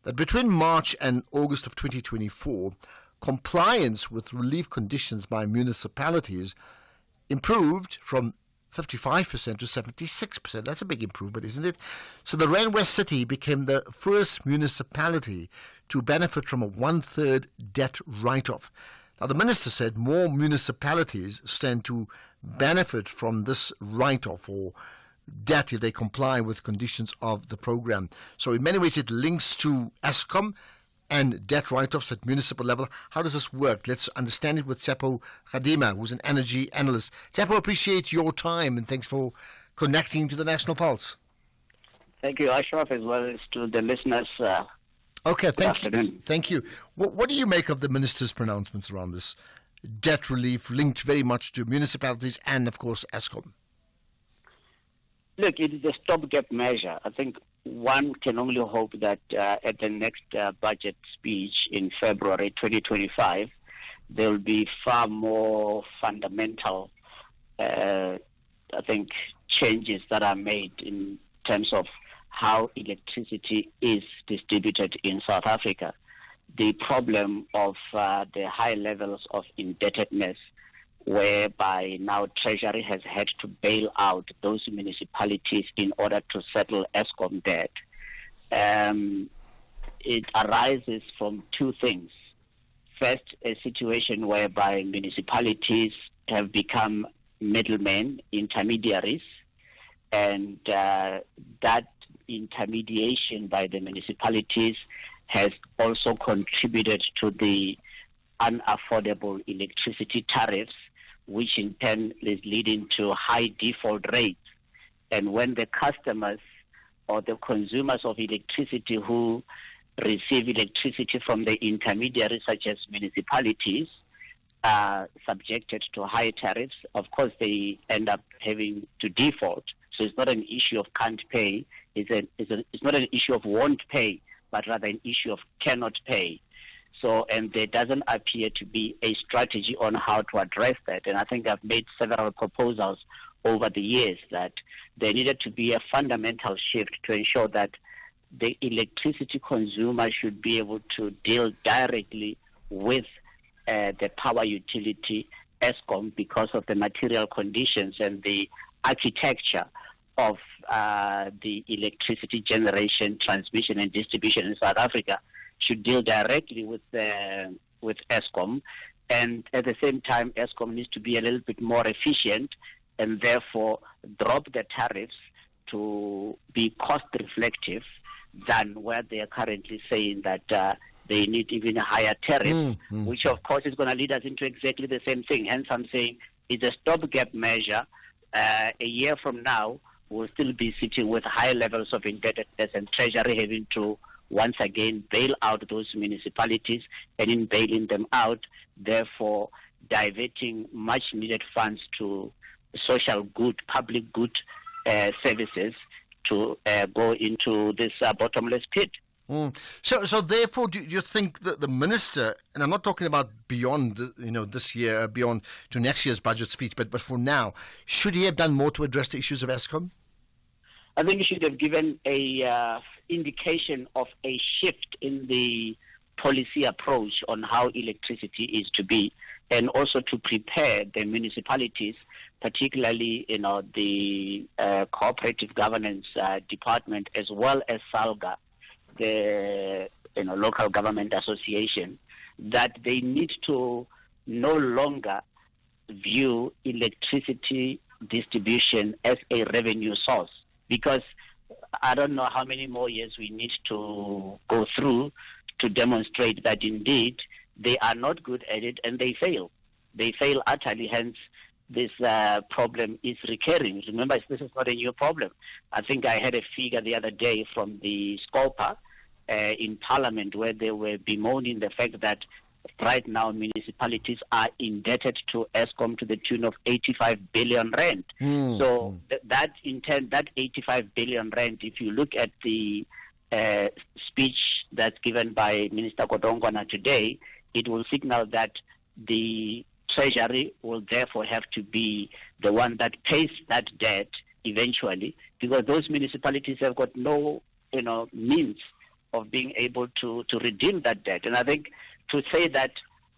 Speaker 7: that between March and August of 2024, compliance with relief conditions by municipalities improved from 55% to 76%. That's a big improvement, isn't it? So the Rand West City became the first municipality to benefit from a one-third debt write-off. Now, the Minister said more municipalities stand to benefit from this write-off or debt if they comply with conditions of the program. So in many ways, it links to Eskom and debt write-offs at municipal level. How does this work? Let's understand it with Tsepo Khadima, who's an energy analyst. Tsepo, appreciate your time and thanks for connecting to the National Pulse.
Speaker 9: Thank you, Ashraf, as well as to the listeners.
Speaker 7: Okay, thank you. What do you make of the Minister's pronouncements around this debt relief linked very much to municipalities and, of course, Eskom?
Speaker 9: Look, it is a stopgap measure. I think one can only hope that at the next budget speech in February 2025, there will be far more fundamental, changes that are made in terms of how electricity is distributed in South Africa. The problem of the high levels of indebtedness, whereby now Treasury has had to bail out those municipalities in order to settle Eskom debt. It arises from two things. First, a situation whereby municipalities have become middlemen, intermediaries, and that intermediation by the municipalities has also contributed to the unaffordable electricity tariffs, which in turn is leading to high default rates. And when the customers or the consumers of electricity who receive electricity from the intermediaries such as municipalities are subjected to high tariffs, of course they end up having to default. So it's not an issue of can't pay, it's not an issue of won't pay, but rather an issue of cannot pay. So, and there doesn't appear to be a strategy on how to address that. And I think I've made several proposals over the years that there needed to be a fundamental shift to ensure that the electricity consumer should be able to deal directly with the power utility, Eskom, because of the material conditions and the architecture of the electricity generation, transmission and distribution in South Africa, should deal directly with Eskom. And at the same time, Eskom needs to be a little bit more efficient and therefore drop the tariffs to be cost reflective than where they are currently saying that they need even a higher tariff, which of course is going to lead us into exactly the same thing. Hence, I'm saying it's a stopgap measure. A year from now, we'll still be sitting with high levels of indebtedness and Treasury having to once again bail out those municipalities, and in bailing them out, therefore diverting much needed funds to social good, public good services to go into this bottomless pit.
Speaker 7: So therefore, do you think that the minister, and I'm not talking about beyond, this year, beyond to next year's budget speech, but for now, should he have done more to address the issues of Eskom?
Speaker 9: I think he should have given a indication of a shift in the policy approach on how electricity is to be, and also to prepare the municipalities, particularly the cooperative governance department, as well as SALGA, the local government association, that they need to no longer view electricity distribution as a revenue source, because I don't know how many more years we need to go through to demonstrate that indeed they are not good at it and they fail. They fail utterly, hence this problem is recurring. Remember, this is not a new problem. I think I had a figure the other day from the SCOPA in Parliament where they were bemoaning the fact that right now municipalities are indebted to Eskom to the tune of 85 billion rand. So that in turn, that 85 billion rand, if you look at the speech that's given by Minister Kodongwana today, it will signal that the Treasury will therefore have to be the one that pays that debt eventually, because those municipalities have got no means of being able to redeem that debt. And I think to say that,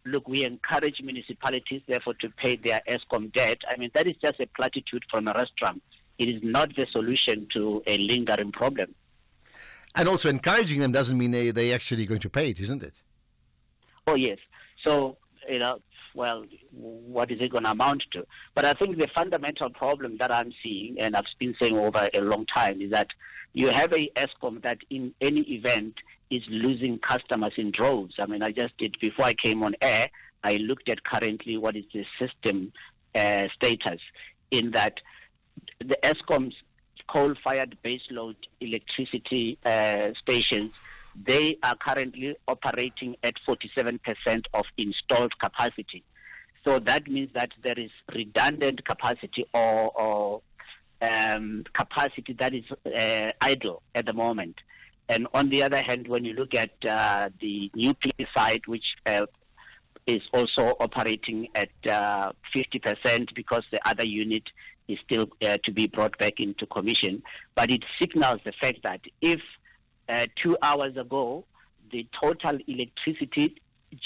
Speaker 9: look, we encourage municipalities therefore to pay their Eskom debt, I mean, that is just a platitude from a restaurant. It is not the solution to a lingering problem.
Speaker 7: And also encouraging them doesn't mean they're actually going to pay it, isn't it?
Speaker 9: Oh, yes. So, well, what is it going to amount to? But I think the fundamental problem that I'm seeing, and I've been saying over a long time, is that you have a Eskom that in any event is losing customers in droves. I mean, I just did, before I came on air, I looked at currently what is the system status, in that the Eskom's coal-fired baseload electricity stations, they are currently operating at 47% of installed capacity. So that means that there is redundant capacity or capacity that is idle at the moment. And on the other hand, when you look at the nuclear side, which is also operating at 50% because the other unit is still to be brought back into commission, but it signals the fact that if 2 hours ago the total electricity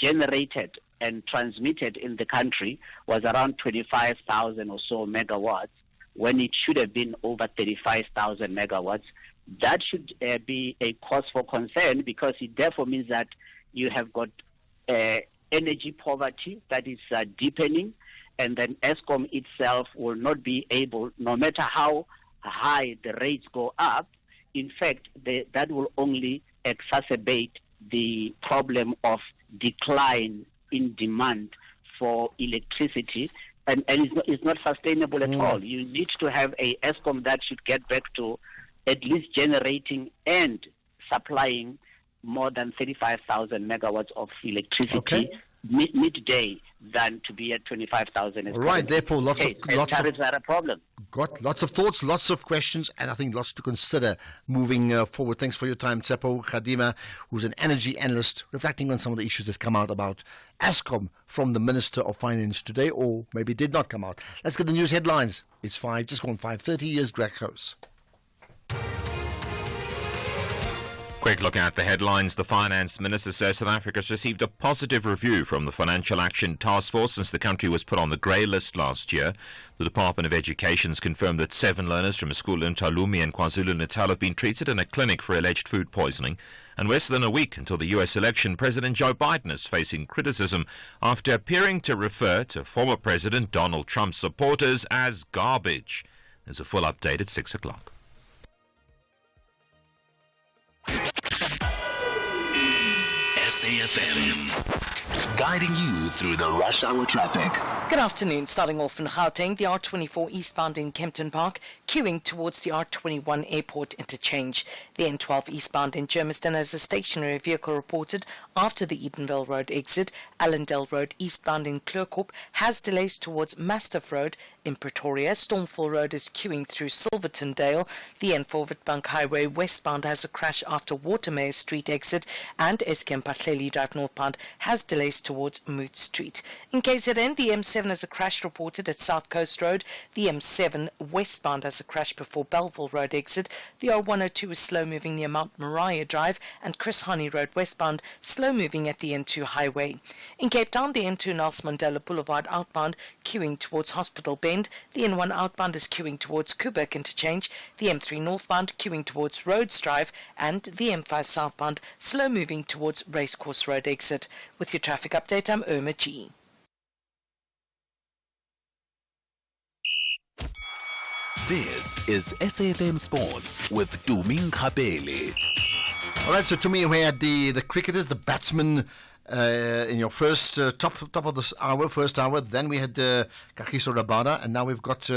Speaker 9: generated and transmitted in the country was around 25,000 or so megawatts, when it should have been over 35,000 megawatts, that should be a cause for concern, because it therefore means that you have got energy poverty that is deepening, and then Eskom itself will not be able, no matter how high the rates go up, in fact, that will only exacerbate the problem of decline in demand for electricity, and it's not sustainable at all. You need to have a Eskom that should get back to at least generating and supplying more than 35,000 megawatts of electricity midday than to be at 25,000.
Speaker 7: Right, therefore lots of
Speaker 9: tariffs are a problem.
Speaker 7: Got lots of thoughts, lots of questions, and I think lots to consider moving forward. Thanks for your time, Tsepo Khadima, who's an energy analyst, reflecting on some of the issues that come out about Eskom from the Minister of Finance today, or maybe did not come out. Let's get the news headlines. It's just gone 5:30. Here's Greg House.
Speaker 2: Quick look at the headlines. The Finance Minister says South Africa has received a positive review from the Financial Action Task Force since the country was put on the grey list last year. The Department of Education has confirmed that 7 learners from a school in Talumi and KwaZulu-Natal have been treated in a clinic for alleged food poisoning. And less than a week until the US election, President Joe Biden is facing criticism after appearing to refer to former President Donald Trump's supporters as garbage. There's a full update at 6 o'clock.
Speaker 23: SAFM, guiding you through the rush hour traffic.
Speaker 20: Good afternoon. Starting off in Gauteng, the R24 eastbound in Kempton Park, queuing towards the R21 airport interchange. The N12 eastbound in Germiston has a stationary vehicle reported after the Edenville Road exit. Allendale Road eastbound in Kleurkop has delays towards Mastiff Road in Pretoria. Stormfall Road is queuing through Silverton Dale. The N4 Witbank Highway westbound has a crash after Watermeyer Street exit, and Eskom Patleli Drive northbound has delays towards Moot Street. In KZN, the M7 has a crash reported at South Coast Road. The M7 westbound has a crash before Belleville Road exit. The R102 is slow moving near Mount Moriah Drive, and Chris Hani Road westbound slow moving at the N2 highway. In Cape Town, the N2 Nelson Mandela Boulevard outbound queuing towards Hospital Bend. The N1 outbound is queuing towards Kuberg interchange. The M3 northbound queuing towards Rhodes Drive, and the M5 southbound slow moving towards Racecourse Road exit. With your traffic update, I'm Irma G.
Speaker 23: This is SAFM Sports with Tuming Khapele.
Speaker 7: All right, so to me, we had the cricketers, the batsmen in your first top of this hour, first hour. Then we had Kagiso Rabada, and now we've got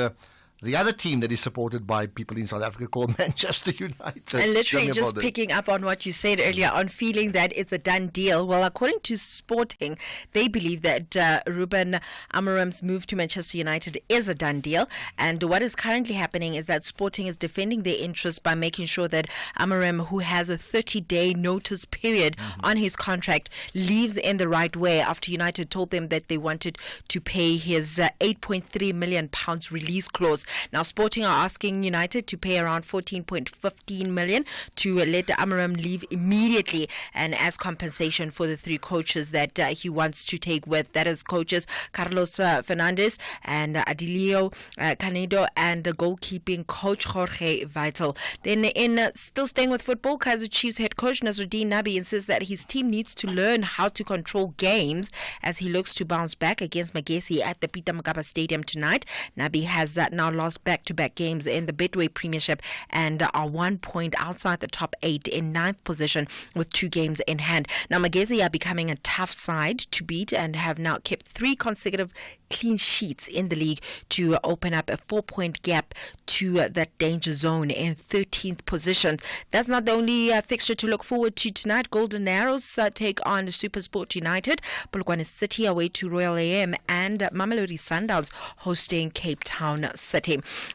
Speaker 7: the other team that is supported by people in South Africa called Manchester United.
Speaker 18: And literally just picking up on what you said earlier on feeling that it's a done deal. Well, according to Sporting, they believe that Ruben Amorim's move to Manchester United is a done deal. And what is currently happening is that Sporting is defending their interests by making sure that Amorim, who has a 30-day notice period on his contract, leaves in the right way after United told them that they wanted to pay his £8.3 million release clause. Now, Sporting are asking United to pay around 14.15 million to let Amorim leave immediately, and as compensation for the three coaches that he wants to take with. That is coaches Carlos Fernandes and Adilio Canedo, and the goalkeeping coach Jorge Vital. Then, in still staying with football, Kaizer Chiefs head coach Nasruddin Nabi insists that his team needs to learn how to control games as he looks to bounce back against Magesi at the Peter Mokaba Stadium tonight. Nabi has now lost back-to-back games in the Betway Premiership and are 1 point outside the top 8 in 9th position with 2 games in hand. Now, Magesi are becoming a tough side to beat and have now kept 3 consecutive clean sheets in the league to open up a 4-point gap to that danger zone in 13th position. That's not the only fixture to look forward to tonight. Golden Arrows take on SuperSport United, Polokwane City away to Royal AM, and Mamelodi Sundowns hosting Cape Town City.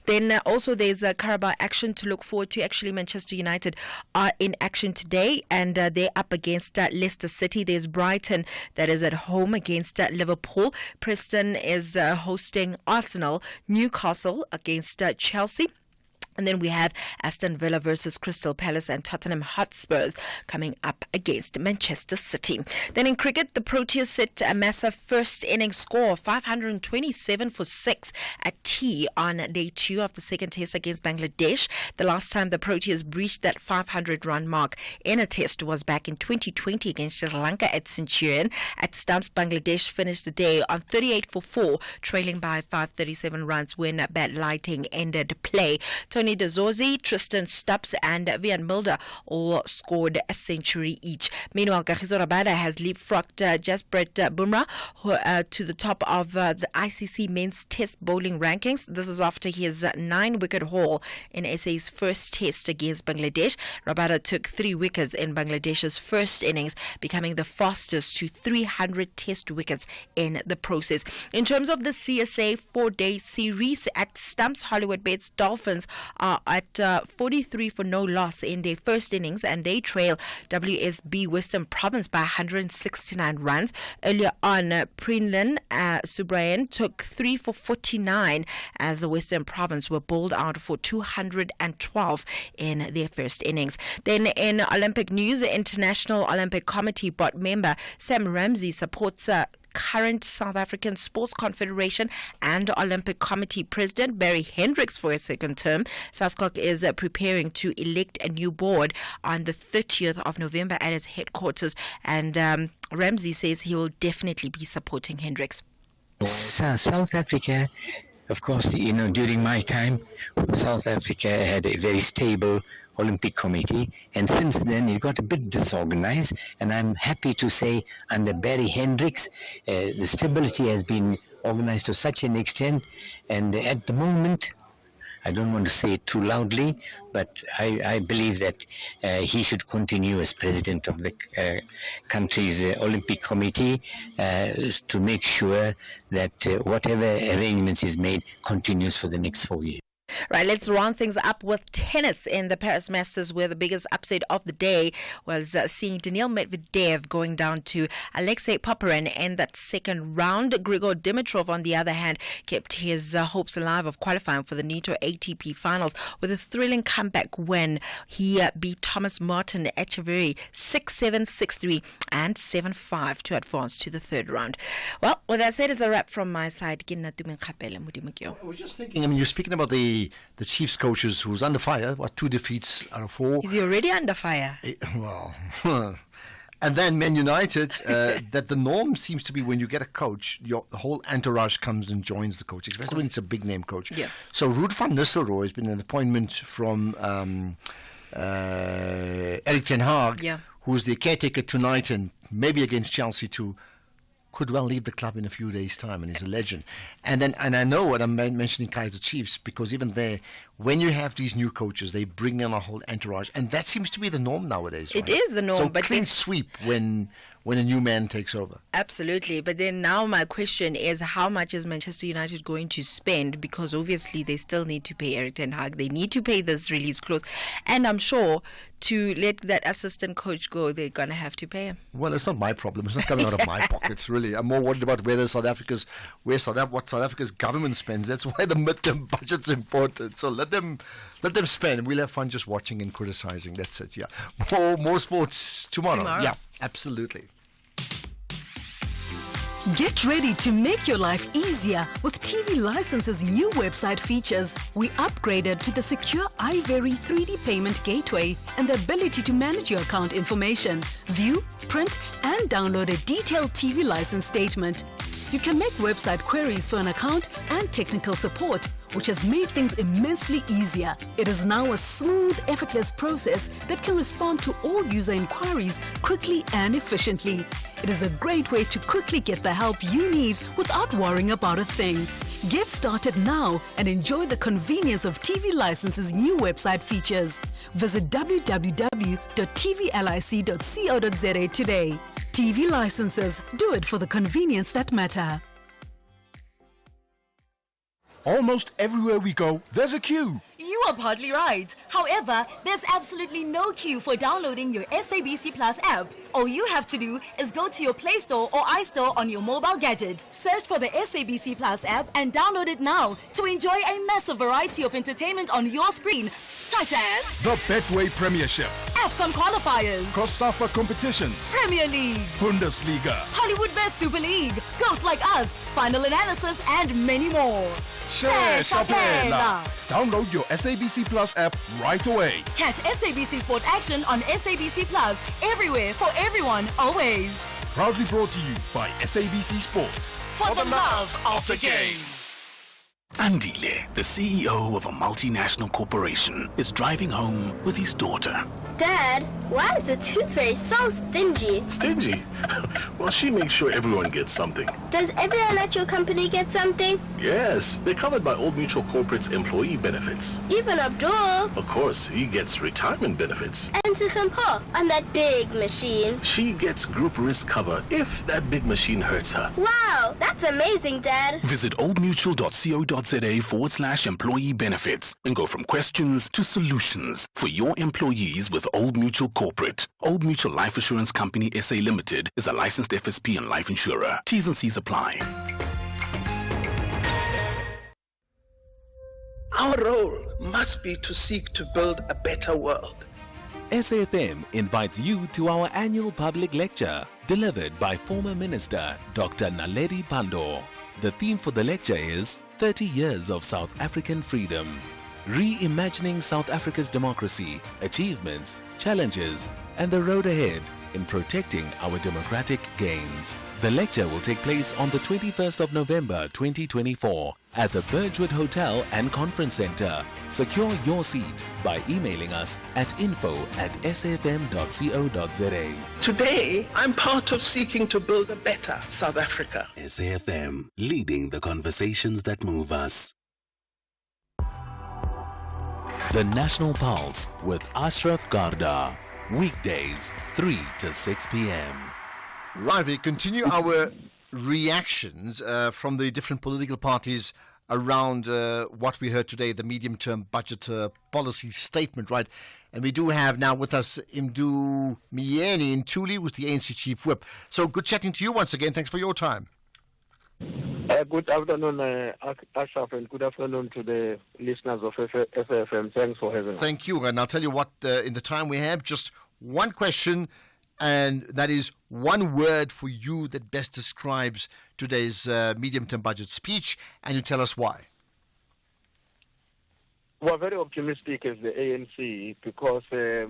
Speaker 18: Then also there's a Carabao action to look forward to. Actually, Manchester United are in action today, and they're up against Leicester City. There's Brighton that is at home against Liverpool. Preston is hosting Arsenal. Newcastle against Chelsea. And then we have Aston Villa versus Crystal Palace and Tottenham Hotspurs coming up against Manchester City. Then in cricket, the Proteas set a massive first innings score of 527 for 6 at tea on day 2 of the second test against Bangladesh. The last time the Proteas breached that 500-run mark in a test was back in 2020 against Sri Lanka at Centurion. At Stumps, Bangladesh finished the day on 38 for 4, trailing by 537 runs when bad lighting ended play. Tony De Zorzi, Tristan Stubbs and Vian Mulder all scored a century each. Meanwhile, Kagiso Rabada has leapfrogged Jasprit Bumrah to the top of the ICC men's test bowling rankings. This is after his 9-wicket haul in SA's first test against Bangladesh. Rabada took 3 wickets in Bangladesh's first innings, becoming the fastest to 300 test wickets in the process. In terms of the CSA 4-day series at Stumps, Hollywood Bets Dolphins are at 43 for no loss in their first innings, and they trail WSB Western Province by 169 runs. Earlier on, Prinlin Subrayan took 3 for 49 as the Western Province were bowled out for 212 in their first innings. Then in Olympic news, the International Olympic Committee board member Sam Ramsey supports current South African Sports Confederation and Olympic Committee President Barry Hendricks for a second term. SASCOC is preparing to elect a new board on the 30th of November at its headquarters, and Ramsey says he will definitely be supporting Hendricks.
Speaker 10: South Africa, of course, during my time, South Africa had a very stable Olympic Committee, and since then it got a bit disorganized, and I'm happy to say under Barry Hendricks, the stability has been organized to such an extent, and at the moment, I don't want to say it too loudly, but I believe that he should continue as president of the country's Olympic Committee to make sure that whatever arrangements is made continues for the next 4 years.
Speaker 18: Right, let's round things up with tennis in the Paris Masters, where the biggest upset of the day was seeing Daniil Medvedev going down to Alexei Popyrin in that second round. Grigor Dimitrov, on the other hand, kept his hopes alive of qualifying for the NATO ATP finals with a thrilling comeback win. He beat Thomas Martin Echeverry 6-7, 6-3 and 7-5 to advance to the third round. Well, with that said, it's a wrap from my side. I
Speaker 7: was just thinking, I mean, you're speaking about the Chiefs coaches who's under fire. What, 2 defeats out of 4?
Speaker 18: Is he already under fire?
Speaker 7: Well, and then Man United, that the norm seems to be when you get a coach, the whole entourage comes and joins the coach, especially when it's a big name coach.
Speaker 18: Yeah.
Speaker 7: So Ruud van Nistelrooy has been an appointment from Erik ten Hag, who's the caretaker tonight and maybe against Chelsea too. Could well leave the club in a few days' time, and he's a legend. And I know what I'm mentioning Kaizer Chiefs, because even there, when you have these new coaches, they bring in a whole entourage, and that seems to be the norm nowadays. Right?
Speaker 18: It is the norm,
Speaker 7: so
Speaker 18: but
Speaker 7: clean sweep when a new man takes over.
Speaker 18: Absolutely, but then now my question is, how much is Manchester United going to spend? Because obviously they still need to pay Erik ten Hag. They need to pay this release clause, and I'm sure to let that assistant coach go, they're going to have to pay him.
Speaker 7: Well, it's not my problem. It's not coming out of my pockets, really. I'm more worried about what South Africa's government spends. That's why the midterm budget's important. So let them spend. We'll have fun just watching and criticizing. That's it. Yeah. More sports tomorrow. Yeah, absolutely.
Speaker 13: Get ready to make your life easier with TV License's new website features. We upgraded to the secure iVery 3D payment gateway and the ability to manage your account information, view, print, and download a detailed TV license statement. You can make website queries for an account and technical support, which has made things immensely easier. It is now a smooth, effortless process that can respond to all user inquiries quickly and efficiently. It is a great way to quickly get the help you need without worrying about a thing. Get started now and enjoy the convenience of TV License's new website features. Visit www.tvlic.co.za today. TV Licenses, do it for the convenience that matter.
Speaker 8: Almost everywhere we go, there's a queue.
Speaker 15: You are partly right. However, there's absolutely no queue for downloading your SABC Plus app. All you have to do is go to your Play Store or iStore on your mobile gadget. Search for the SABC Plus app and download it now to enjoy a massive variety of entertainment on your screen, such as
Speaker 8: the Betway Premiership,
Speaker 15: AFCON qualifiers,
Speaker 8: COSAFA competitions,
Speaker 15: Premier League,
Speaker 8: Bundesliga,
Speaker 15: Hollywood Best Super League, Girls Like Us, Final Analysis, and many more.
Speaker 8: Share Chapela. Download your SABC Plus app right away.
Speaker 15: Catch SABC Sport action on SABC Plus everywhere for everyone, always.
Speaker 8: Proudly brought to you by SABC Sport.
Speaker 15: For the love of the game.
Speaker 4: Andile, the CEO of a multinational corporation, is driving home with his daughter.
Speaker 14: Dad, why is the Tooth Fairy so stingy?
Speaker 17: Stingy? Well, she makes sure everyone gets something.
Speaker 14: Does every electrical company get something?
Speaker 17: Yes, they're covered by Old Mutual Corporate's employee benefits.
Speaker 14: Even Abdul.
Speaker 17: Of course, he gets retirement benefits.
Speaker 14: And Sisampo on that big machine.
Speaker 17: She gets group risk cover if that big machine hurts her.
Speaker 14: Wow, that's amazing, Dad.
Speaker 4: Visit oldmutual.co.za/employee benefits and go from questions to solutions for your employees with Old Mutual Corporate. Old Mutual Life Assurance Company SA Limited is a licensed FSP and life insurer. T's and C's apply.
Speaker 6: Our role must be to seek to build a better world.
Speaker 16: SAFM invites you to our annual public lecture delivered by former Minister Dr. Naledi Pandor. The theme for the lecture is 30 Years of South African Freedom. Reimagining South Africa's democracy, achievements, challenges, and the road ahead in protecting our democratic gains. The lecture will take place on the 21st of November 2024 at the Birchwood Hotel and Conference Centre. Secure your seat by emailing us at info@safm.co.za.
Speaker 6: Today, I'm part of seeking to build a better South Africa.
Speaker 3: SAFM, leading the conversations that move us.
Speaker 16: The National Pulse with Ashraf Garda. Weekdays, 3 to 6 p.m.
Speaker 7: Right, we continue our reactions from the different political parties around what we heard today, the medium-term budget policy statement, right? And we do have now with us Mdu Myeni Ntuli, who's the ANC Chief Whip. So good chatting to you once again. Thanks for your time.
Speaker 5: Good afternoon, Ashraf, and good afternoon to the listeners of SAFM. Thanks for having us.
Speaker 7: Thank you. And I'll tell you what, in the time we have, just one question, and that is one word for you that best describes today's medium-term budget speech, and you tell us why.
Speaker 5: We're very optimistic as the ANC because, the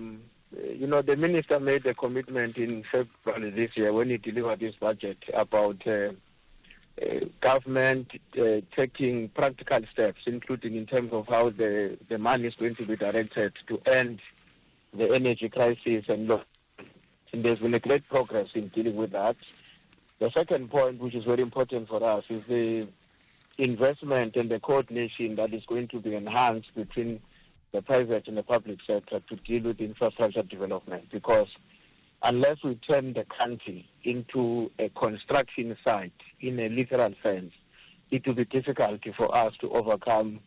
Speaker 5: minister made a commitment in February this year when he delivered his budget about government taking practical steps, including in terms of how the money is going to be directed to end the energy crisis and there's been a great progress in dealing with that. The second point, which is very important for us, is the investment and the coordination that is going to be enhanced between the private and the public sector to deal with infrastructure development. Because unless we turn the country into a construction site in a literal sense, it will be difficult for us to overcome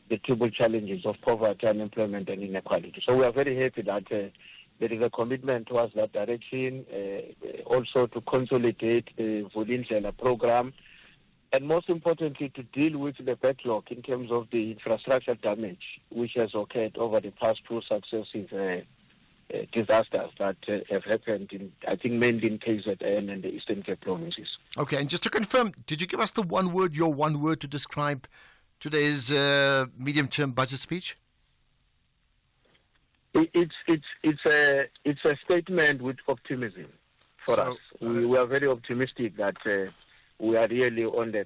Speaker 5: the triple challenges of poverty, unemployment, and inequality. So we are very happy that there is a commitment towards that direction, also to consolidate the Vulindlela program, and most importantly, to deal with the backlog in terms of the infrastructure damage which has occurred over the past two successive disasters that have happened, mainly in KZN and the Eastern Cape provinces.
Speaker 7: Okay, and just to confirm, did you give us your one word to describe today's medium-term budget speech?
Speaker 5: It's a statement with optimism for us. We are very optimistic that we are really on the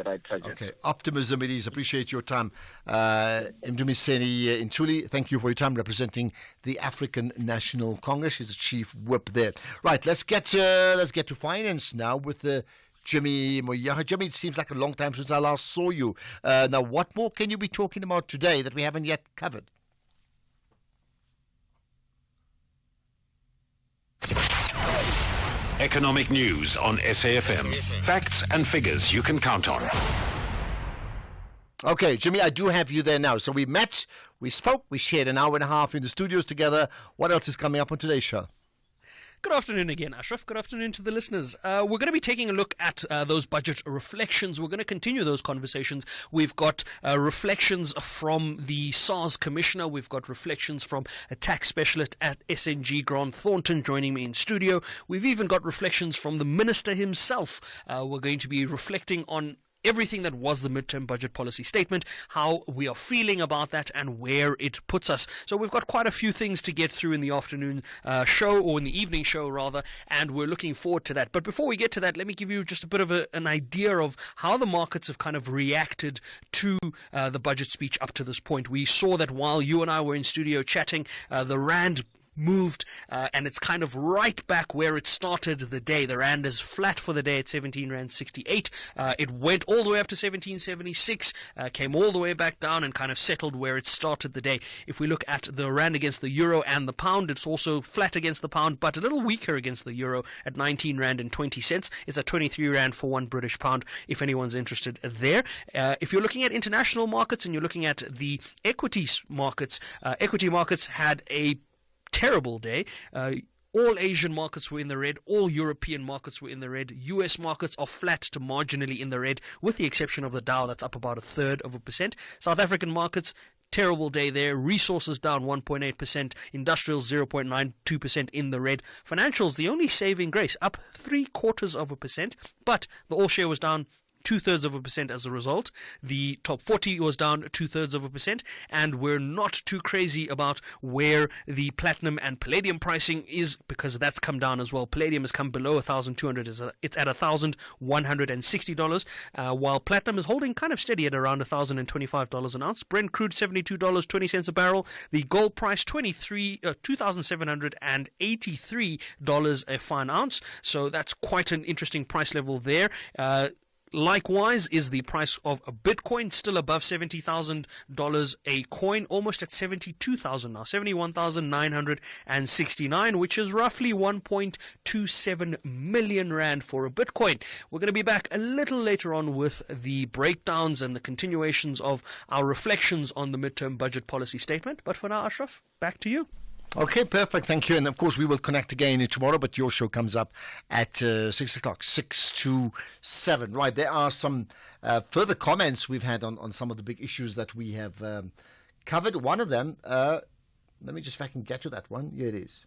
Speaker 5: right trajectory.
Speaker 7: Okay, optimism it is. Appreciate your time. Mdu Myeni Ntuli, thank you for your time representing the African National Congress. He's the Chief Whip there. Right, let's get to finance now with Jimmy Moyaha. Jimmy, it seems like a long time since I last saw you. Now, what more can you be talking about today that we haven't yet covered?
Speaker 23: Economic news on SAFM. Facts and figures you can count on.
Speaker 7: Okay, Jimmy, I do have you there now. So we met, we spoke, we shared an hour and a half in the studios together. What else is coming up on today's show?
Speaker 19: Good afternoon again, Ashraf. Good afternoon to the listeners. We're going to be taking a look at those budget reflections. We're going to continue those conversations. We've got reflections from the SARS Commissioner. We've got reflections from a tax specialist at SNG, Grant Thornton, joining me in studio. We've even got reflections from the Minister himself. We're going to be reflecting on everything that was the midterm budget policy statement, how we are feeling about that and where it puts us. So we've got quite a few things to get through in the afternoon show, or in the evening show rather, and we're looking forward to that. But before we get to that, let me give you just a bit of an idea of how the markets have kind of reacted to the budget speech up to this point. We saw that while you and I were in studio chatting, the Rand moved and it's kind of right back where it started the day. The Rand is flat for the day at 17 Rand 68. It went all the way up to 17.76, came all the way back down and kind of settled where it started the day. If we look at the Rand against the Euro and the Pound, it's also flat against the Pound, but a little weaker against the Euro at 19 Rand and 20 cents. It's at 23 Rand for one British Pound, if anyone's interested there. If you're looking at international markets and you're looking at the equities markets, equity markets had a terrible day. All Asian markets were in the red. All European markets were in the red. US markets are flat to marginally in the red, with the exception of the Dow, that's up about 0.33%. South African markets, terrible day there. Resources down 1.8%. Industrials 0.92% in the red. Financials, the only saving grace, up 0.75%. But the all share was down 0.02% as a result. The top 40 was down 0.02%, and we're not too crazy about where the platinum and palladium pricing is, because that's come down as well. Palladium has come below 1,200. It's at $1,160, while platinum is holding kind of steady at around $1,025 an ounce. Brent crude $72.20 a barrel. The gold price $2,783 a fine ounce. So that's quite an interesting price level there. Likewise is the price of a Bitcoin, still above $70,000 a coin, almost at 72,000 now, 71,969, which is roughly 1.27 million rand for a Bitcoin. We're going to be back a little later on with the breakdowns and the continuations of our reflections on the midterm budget policy statement. But for now, Ashraf, back to you.
Speaker 7: Okay, perfect. Thank you. And of course, we will connect again tomorrow, but your show comes up at 6 o'clock, 6 to 7. Right. There are some further comments we've had on some of the big issues that we have covered. One of them, let me just, if I can get to that one. Here it is.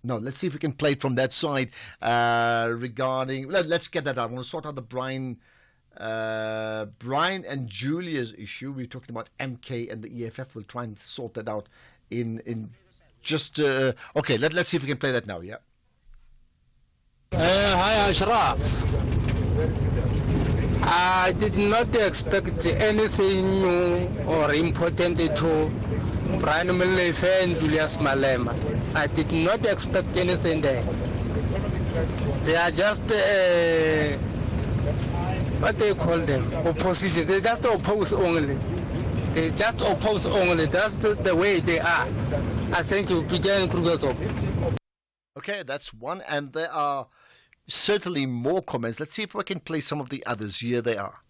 Speaker 7: No, let's see if we can play it from that side regarding, let's get that out. I want to sort out the Brian and Julia's issue. We're talking about MK and the EFF. We'll try and sort that out in just okay, let's see if we can play that now.
Speaker 11: Hi Ashraf, I did not expect anything new or important to Brian Molefe and Julius Malema. I did not expect anything there. They are just what do you call them, opposition. They just oppose only. They just oppose only. That's the way they are. I think you began Kruger's.
Speaker 7: Okay, that's one. And there are certainly more comments. Let's see if I can play some of the others. Here they are.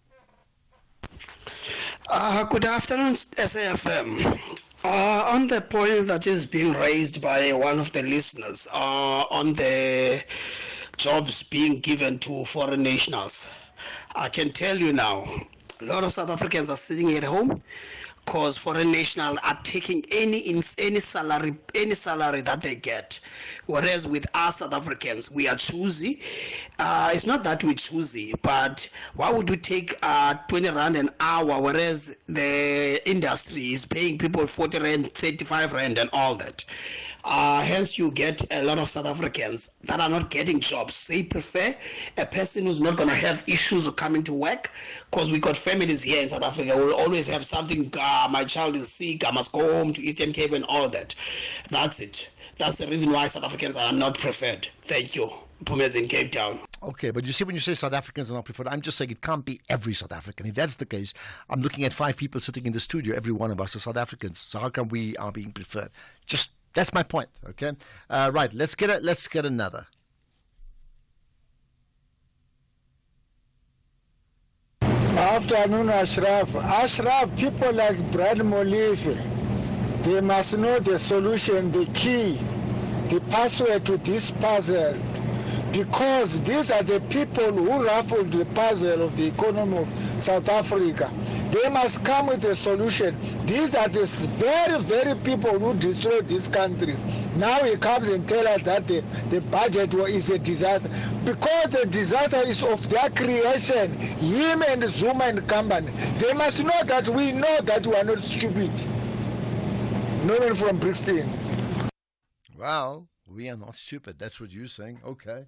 Speaker 12: Good afternoon, SAFM. On the point that is being raised by one of the listeners on the jobs being given to foreign nationals, I can tell you now, a lot of South Africans are sitting at home because foreign nationals are taking any salary that they get. Whereas with us South Africans, we are choosy. It's not that we're choosy, but why would we take 20 rand an hour, whereas the industry is paying people 40 rand, 35 rand and all that? Hence you get a lot of South Africans that are not getting jobs. They prefer a person who's not going to have issues of coming to work, because we got families here in South Africa who will always have something, my child is sick, I must go home to Eastern Cape and all that. That's it. That's the reason why South Africans are not preferred. Thank you. Pumas in Cape Town.
Speaker 7: Okay, but you see, when you say South Africans are not preferred, I'm just saying it can't be every South African. If that's the case, I'm looking at 5 people sitting in the studio. Every one of us are South Africans. So how come we are being preferred? Just that's my point. Okay, right. Let's get another.
Speaker 21: Afternoon, Ashraf. Ashraf, people like Brad Molefe, they must know the solution, the key, the password to this puzzle, because these are the people who ruffled the puzzle of the economy of South Africa. They must come with a solution. These are the very, very people who destroyed this country. Now he comes and tells us that the budget is a disaster, because the disaster is of their creation, him and Zuma and company. They must know that we know that we are not stupid. No one from Brixton.
Speaker 7: Well, we are not stupid. That's what you're saying. Okay.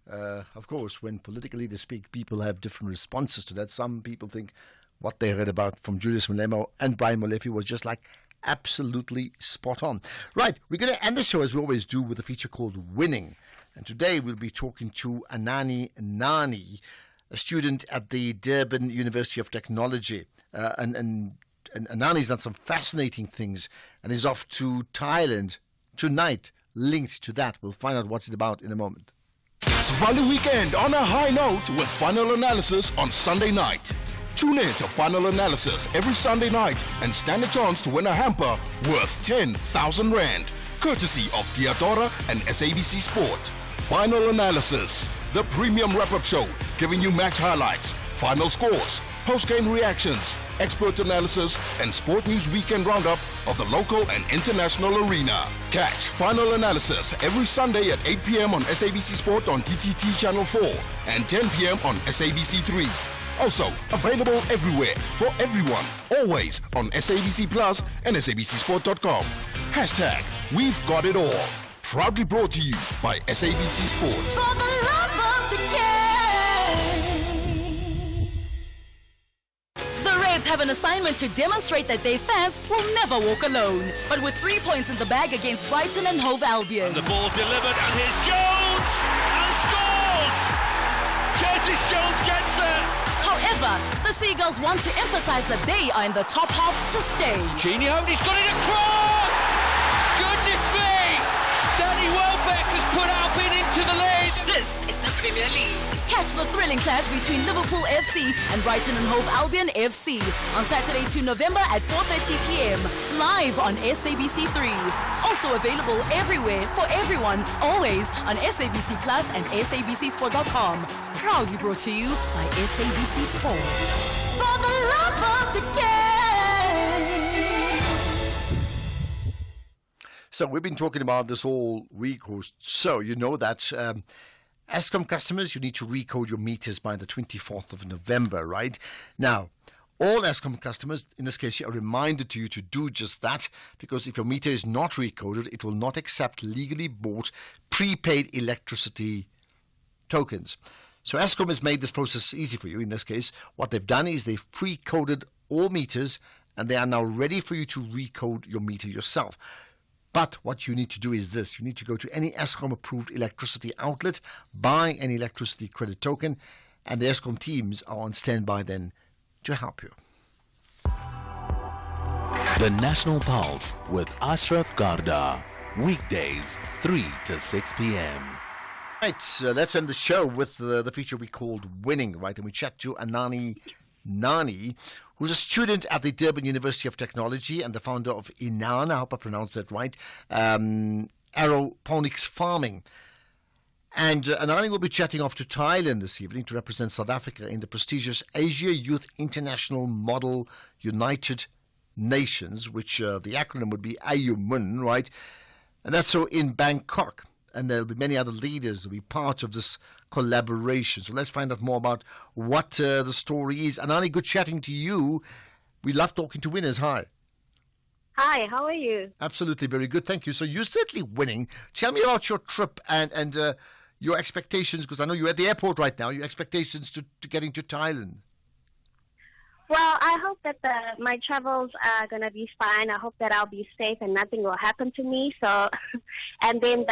Speaker 7: Of course, when politically they speak, people have different responses to that. Some people think what they heard about from Julius Malema and Brian Molefe was just like absolutely spot on. Right, we're going to end the show as we always do with a feature called Winning. And today we'll be talking to Anani Nani, a student at the Durban University of Technology. And Anani's done some fascinating things and is off to Thailand tonight, linked to that. We'll find out what's it about in a moment.
Speaker 8: It's Valley Weekend on a high note with Final Analysis on Sunday night. Tune in to Final Analysis every Sunday night and stand a chance to win a hamper worth 10,000 Rand, courtesy of Diadora and SABC Sport. Final Analysis, the premium wrap-up show, giving you match highlights, final scores, post-game reactions, expert analysis, and sport news weekend roundup of the local and international arena. Catch final analysis every Sunday at 8 p.m. on SABC Sport on TTT Channel 4 and 10 p.m. on SABC 3. Also available everywhere for everyone, always on SABC Plus and SABCSport.com. Hashtag We've Got It All. Proudly brought to you by SABC Sport.
Speaker 15: For the love of the game. The Reds have an assignment to demonstrate that their fans will never walk alone. But with 3 points in the bag against Brighton and Hove Albion.
Speaker 1: And the ball delivered, and here's Jones and scores! Curtis Jones gets there.
Speaker 15: However, the Seagulls want to emphasize that they are in the top half to stay.
Speaker 1: Genie Hody's got it across! Goodness me! Danny Welbeck has put Albion into the lead.
Speaker 15: This is the Premier League. Catch the thrilling clash between Liverpool FC and Brighton and Hove Albion FC on Saturday 2 November at 4:30 p.m. live on SABC3. Also available everywhere for everyone, always on SABC Plus and SABCSport.com. Proudly brought to you by SABC Sport. For the love of the game.
Speaker 7: So we've been talking about this all week or so. You know that Eskom customers, you need to recode your meters by the 24th of November, right? Now, all Eskom customers, in this case, a reminder to you to do just that, because if your meter is not recoded, it will not accept legally bought prepaid electricity tokens. So Eskom has made this process easy for you. In this case, what they've done is they've pre-coded all meters, and they are now ready for you to recode your meter yourself. But what you need to do is this. You need to go to any Eskom-approved electricity outlet, buy an electricity credit token, and the Eskom teams are on standby then to help you.
Speaker 16: The National Pulse with Ashraf Garda. Weekdays, 3 to 6 p.m.
Speaker 7: Right, let's end the show with the feature we called Winning, right? And we chat to Anani Nani, who's a student at the Durban University of Technology and the founder of Inan, I hope I pronounced that right, aeroponics farming. And Anani will be chatting off to Thailand this evening to represent South Africa in the prestigious Asia Youth International Model United Nations, which the acronym would be AYUMUN, right? And that's so in Bangkok. And there'll be many other leaders who'll be part of this collaboration. So let's find out more about what the story is. Anani, good chatting to you. We love talking to winners. Hi.
Speaker 9: Hi, how are you?
Speaker 7: Absolutely, very good. Thank you. So you're certainly winning. Tell me about your trip and your expectations, because I know you're at the airport right now, your expectations to getting to Thailand.
Speaker 9: Well, I hope that my travels are going to be fine. I hope that I'll be safe and nothing will happen to me. So, and then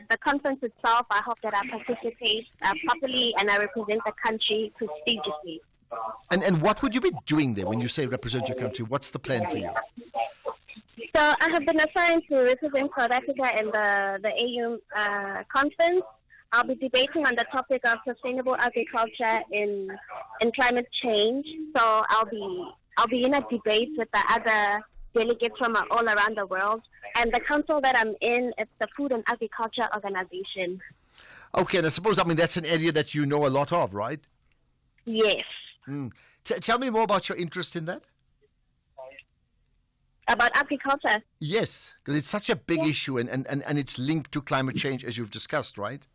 Speaker 9: the conference itself, I hope that I participate properly and I represent the country prestigiously.
Speaker 7: And what would you be doing there when you say represent your country? What's the plan for you?
Speaker 9: So I have been assigned to represent South Africa in the AU conference. I'll be debating on the topic of sustainable agriculture in climate change. So I'll be in a debate with the other delegates from all around the world. And the council that I'm in, it's the Food and Agriculture Organization.
Speaker 7: Okay, and I suppose, that's an area that you know a lot of, right?
Speaker 9: Yes.
Speaker 7: Tell me more about your interest in that.
Speaker 9: About agriculture?
Speaker 7: Yes, because it's such a big issue and it's linked to climate change, as you've discussed, right?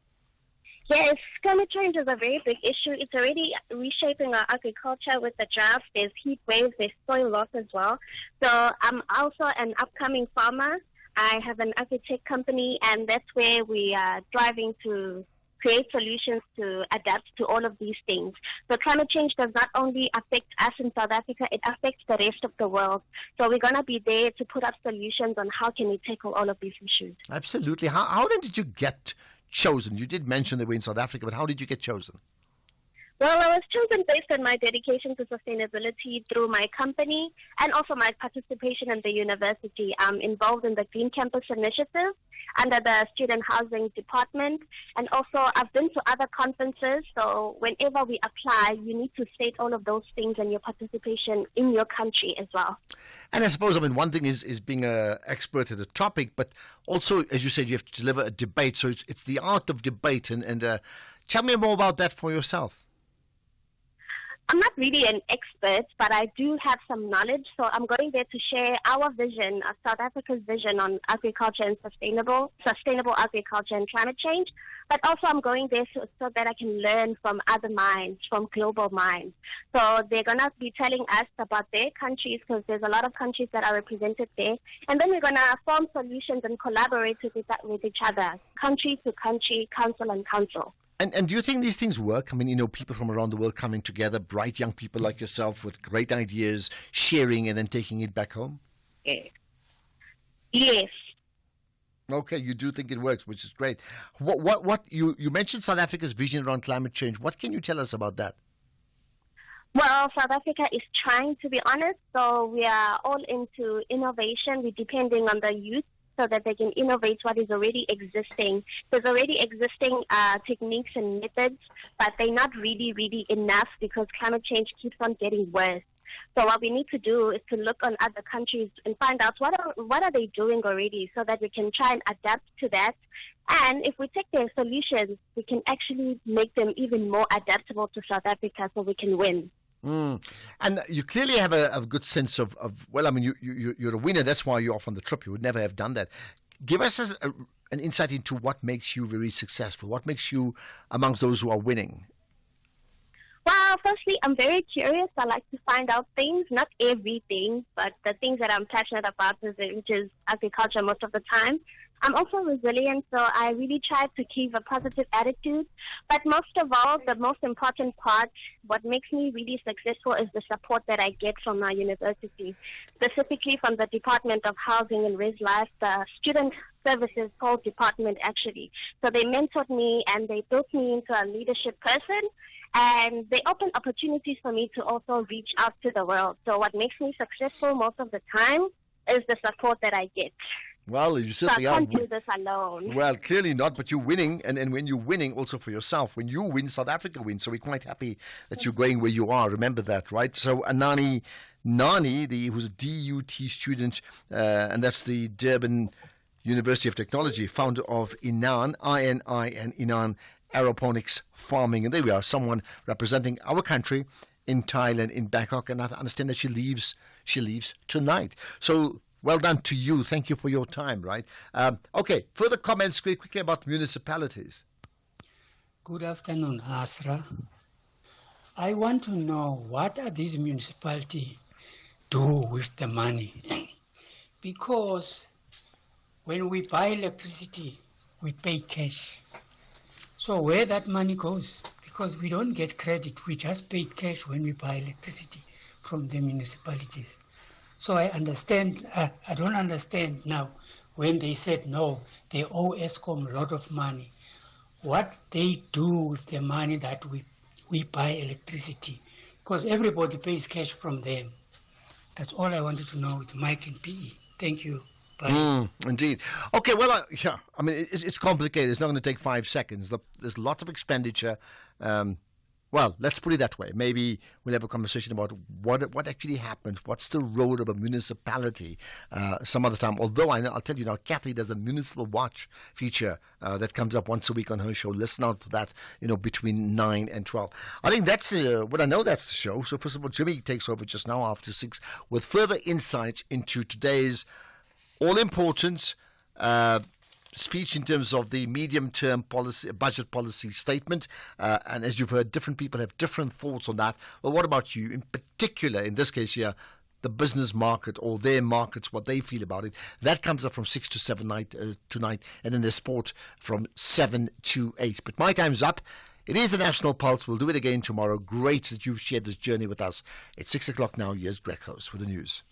Speaker 9: Yes, climate change is a very big issue. It's already reshaping our agriculture with the drought. There's heat waves, there's soil loss as well. So I'm also an upcoming farmer. I have an agri-tech company, and that's where we are driving to create solutions to adapt to all of these things. So climate change does not only affect us in South Africa, it affects the rest of the world. So we're going to be there to put up solutions on how can we tackle all of these issues.
Speaker 7: Absolutely. How then did you get chosen? You did mention that we're in South Africa, but how did you get chosen?
Speaker 9: Well, I was chosen based on my dedication to sustainability through my company and also my participation in the university. I'm involved in the Green Campus Initiative under the Student Housing Department. And also, I've been to other conferences. So whenever we apply, you need to state all of those things and your participation in your country as well.
Speaker 7: And I suppose, one thing is being an expert at a topic, but also, as you said, you have to deliver a debate. So it's the art of debate. And tell me more about that for yourself.
Speaker 9: I'm not really an expert, but I do have some knowledge. So I'm going there to share our vision, South Africa's vision on agriculture and sustainable agriculture and climate change. But also I'm going there so that I can learn from other minds, from global minds. So they're going to be telling us about their countries, because there's a lot of countries that are represented there. And then we're going to form solutions and collaborate with each other, country to country, council and council.
Speaker 7: And do you think these things work? I mean, people from around the world coming together, bright young people like yourself with great ideas, sharing and then taking it back home?
Speaker 9: Yes.
Speaker 7: Okay, you do think it works, which is great. What you mentioned South Africa's vision around climate change. What can you tell us about that?
Speaker 9: Well, South Africa is trying, to be honest. So we are all into innovation. We're depending on the youth so that they can innovate what is already existing. There's already existing techniques and methods, but they're not really enough because climate change keeps on getting worse. So what we need to do is to look on other countries and find out what are they doing already, so that we can try and adapt to that. And if we take their solutions, we can actually make them even more adaptable to South Africa, so we can win.
Speaker 7: And you clearly have a good sense of well, I mean, you're a winner. That's why you're off on the trip. You would never have done that. Give us an insight into what makes you very successful. What makes you amongst those who are winning?
Speaker 9: Well, firstly, I'm very curious. I like to find out things, not everything, but the things that I'm passionate about, which is agriculture most of the time. I'm also resilient, so I really try to keep a positive attitude. But most of all, the most important part, what makes me really successful is the support that I get from my university, specifically from the Department of Housing and Res Life, the Student Services whole department, actually. So they mentored me and they built me into a leadership person. And they open opportunities for me to also reach out to the world. So what makes me successful most of the time is the support that I get.
Speaker 7: Well, you certainly
Speaker 9: so I
Speaker 7: are.
Speaker 9: can't do this alone.
Speaker 7: Well, clearly not, but you're winning. And when you're winning, also for yourself. When you win, South Africa wins. So we're quite happy that you're going where you are. Remember that, right? So Anani Nani, who's a DUT student, and that's the Durban University of Technology, founder of Inan, INI, and Inan Aeroponics Farming. And there we are, someone representing our country in Thailand, in Bangkok. And I understand that she leaves tonight. So well done to you. Thank you for your time, right? Okay, further comments quickly about municipalities.
Speaker 2: Good afternoon, Asra. I want to know, what are these municipalities do with the money? Because when we buy electricity, we pay cash. So where that money goes? Because we don't get credit, we just pay cash when we buy electricity from the municipalities. So I don't understand now when they said no, they owe Eskom a lot of money. What they do with the money that we buy electricity? Because everybody pays cash from them. That's all I wanted to know with Mike and PE. Thank you.
Speaker 7: Indeed. Okay, well, I mean, it's complicated. It's not going to take 5 seconds. There's lots of expenditure. Well, let's put it that way. Maybe we'll have a conversation about what actually happened. What's the role of a municipality some other time? Although I'll tell you now, Kathy does a municipal watch feature that comes up once a week on her show. Listen out for that, between 9 and 12. I think that's what I know that's the show. So first of all, Jimmy takes over just now after 6 with further insights into today's all-important speech in terms of the medium-term budget policy statement. And as you've heard, different people have different thoughts on that. Well, what about you? In particular, in this case here, the business market or their markets, what they feel about it. That comes up from 6 to 7 tonight, and then there's sport from 7 to 8. But my time's up. It is the National Pulse. We'll do it again tomorrow. Great that you've shared this journey with us. It's 6 o'clock now. Here's Greg Host with the news.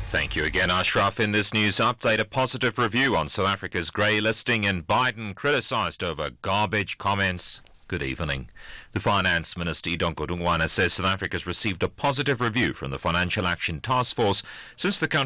Speaker 20: Thank you again, Ashraf. In this news update, a positive review on South Africa's grey listing, and Biden criticised over garbage comments. Good evening. The Finance Minister, Idon Godongwana, says South Africa's received a positive review from the Financial Action Task Force since the country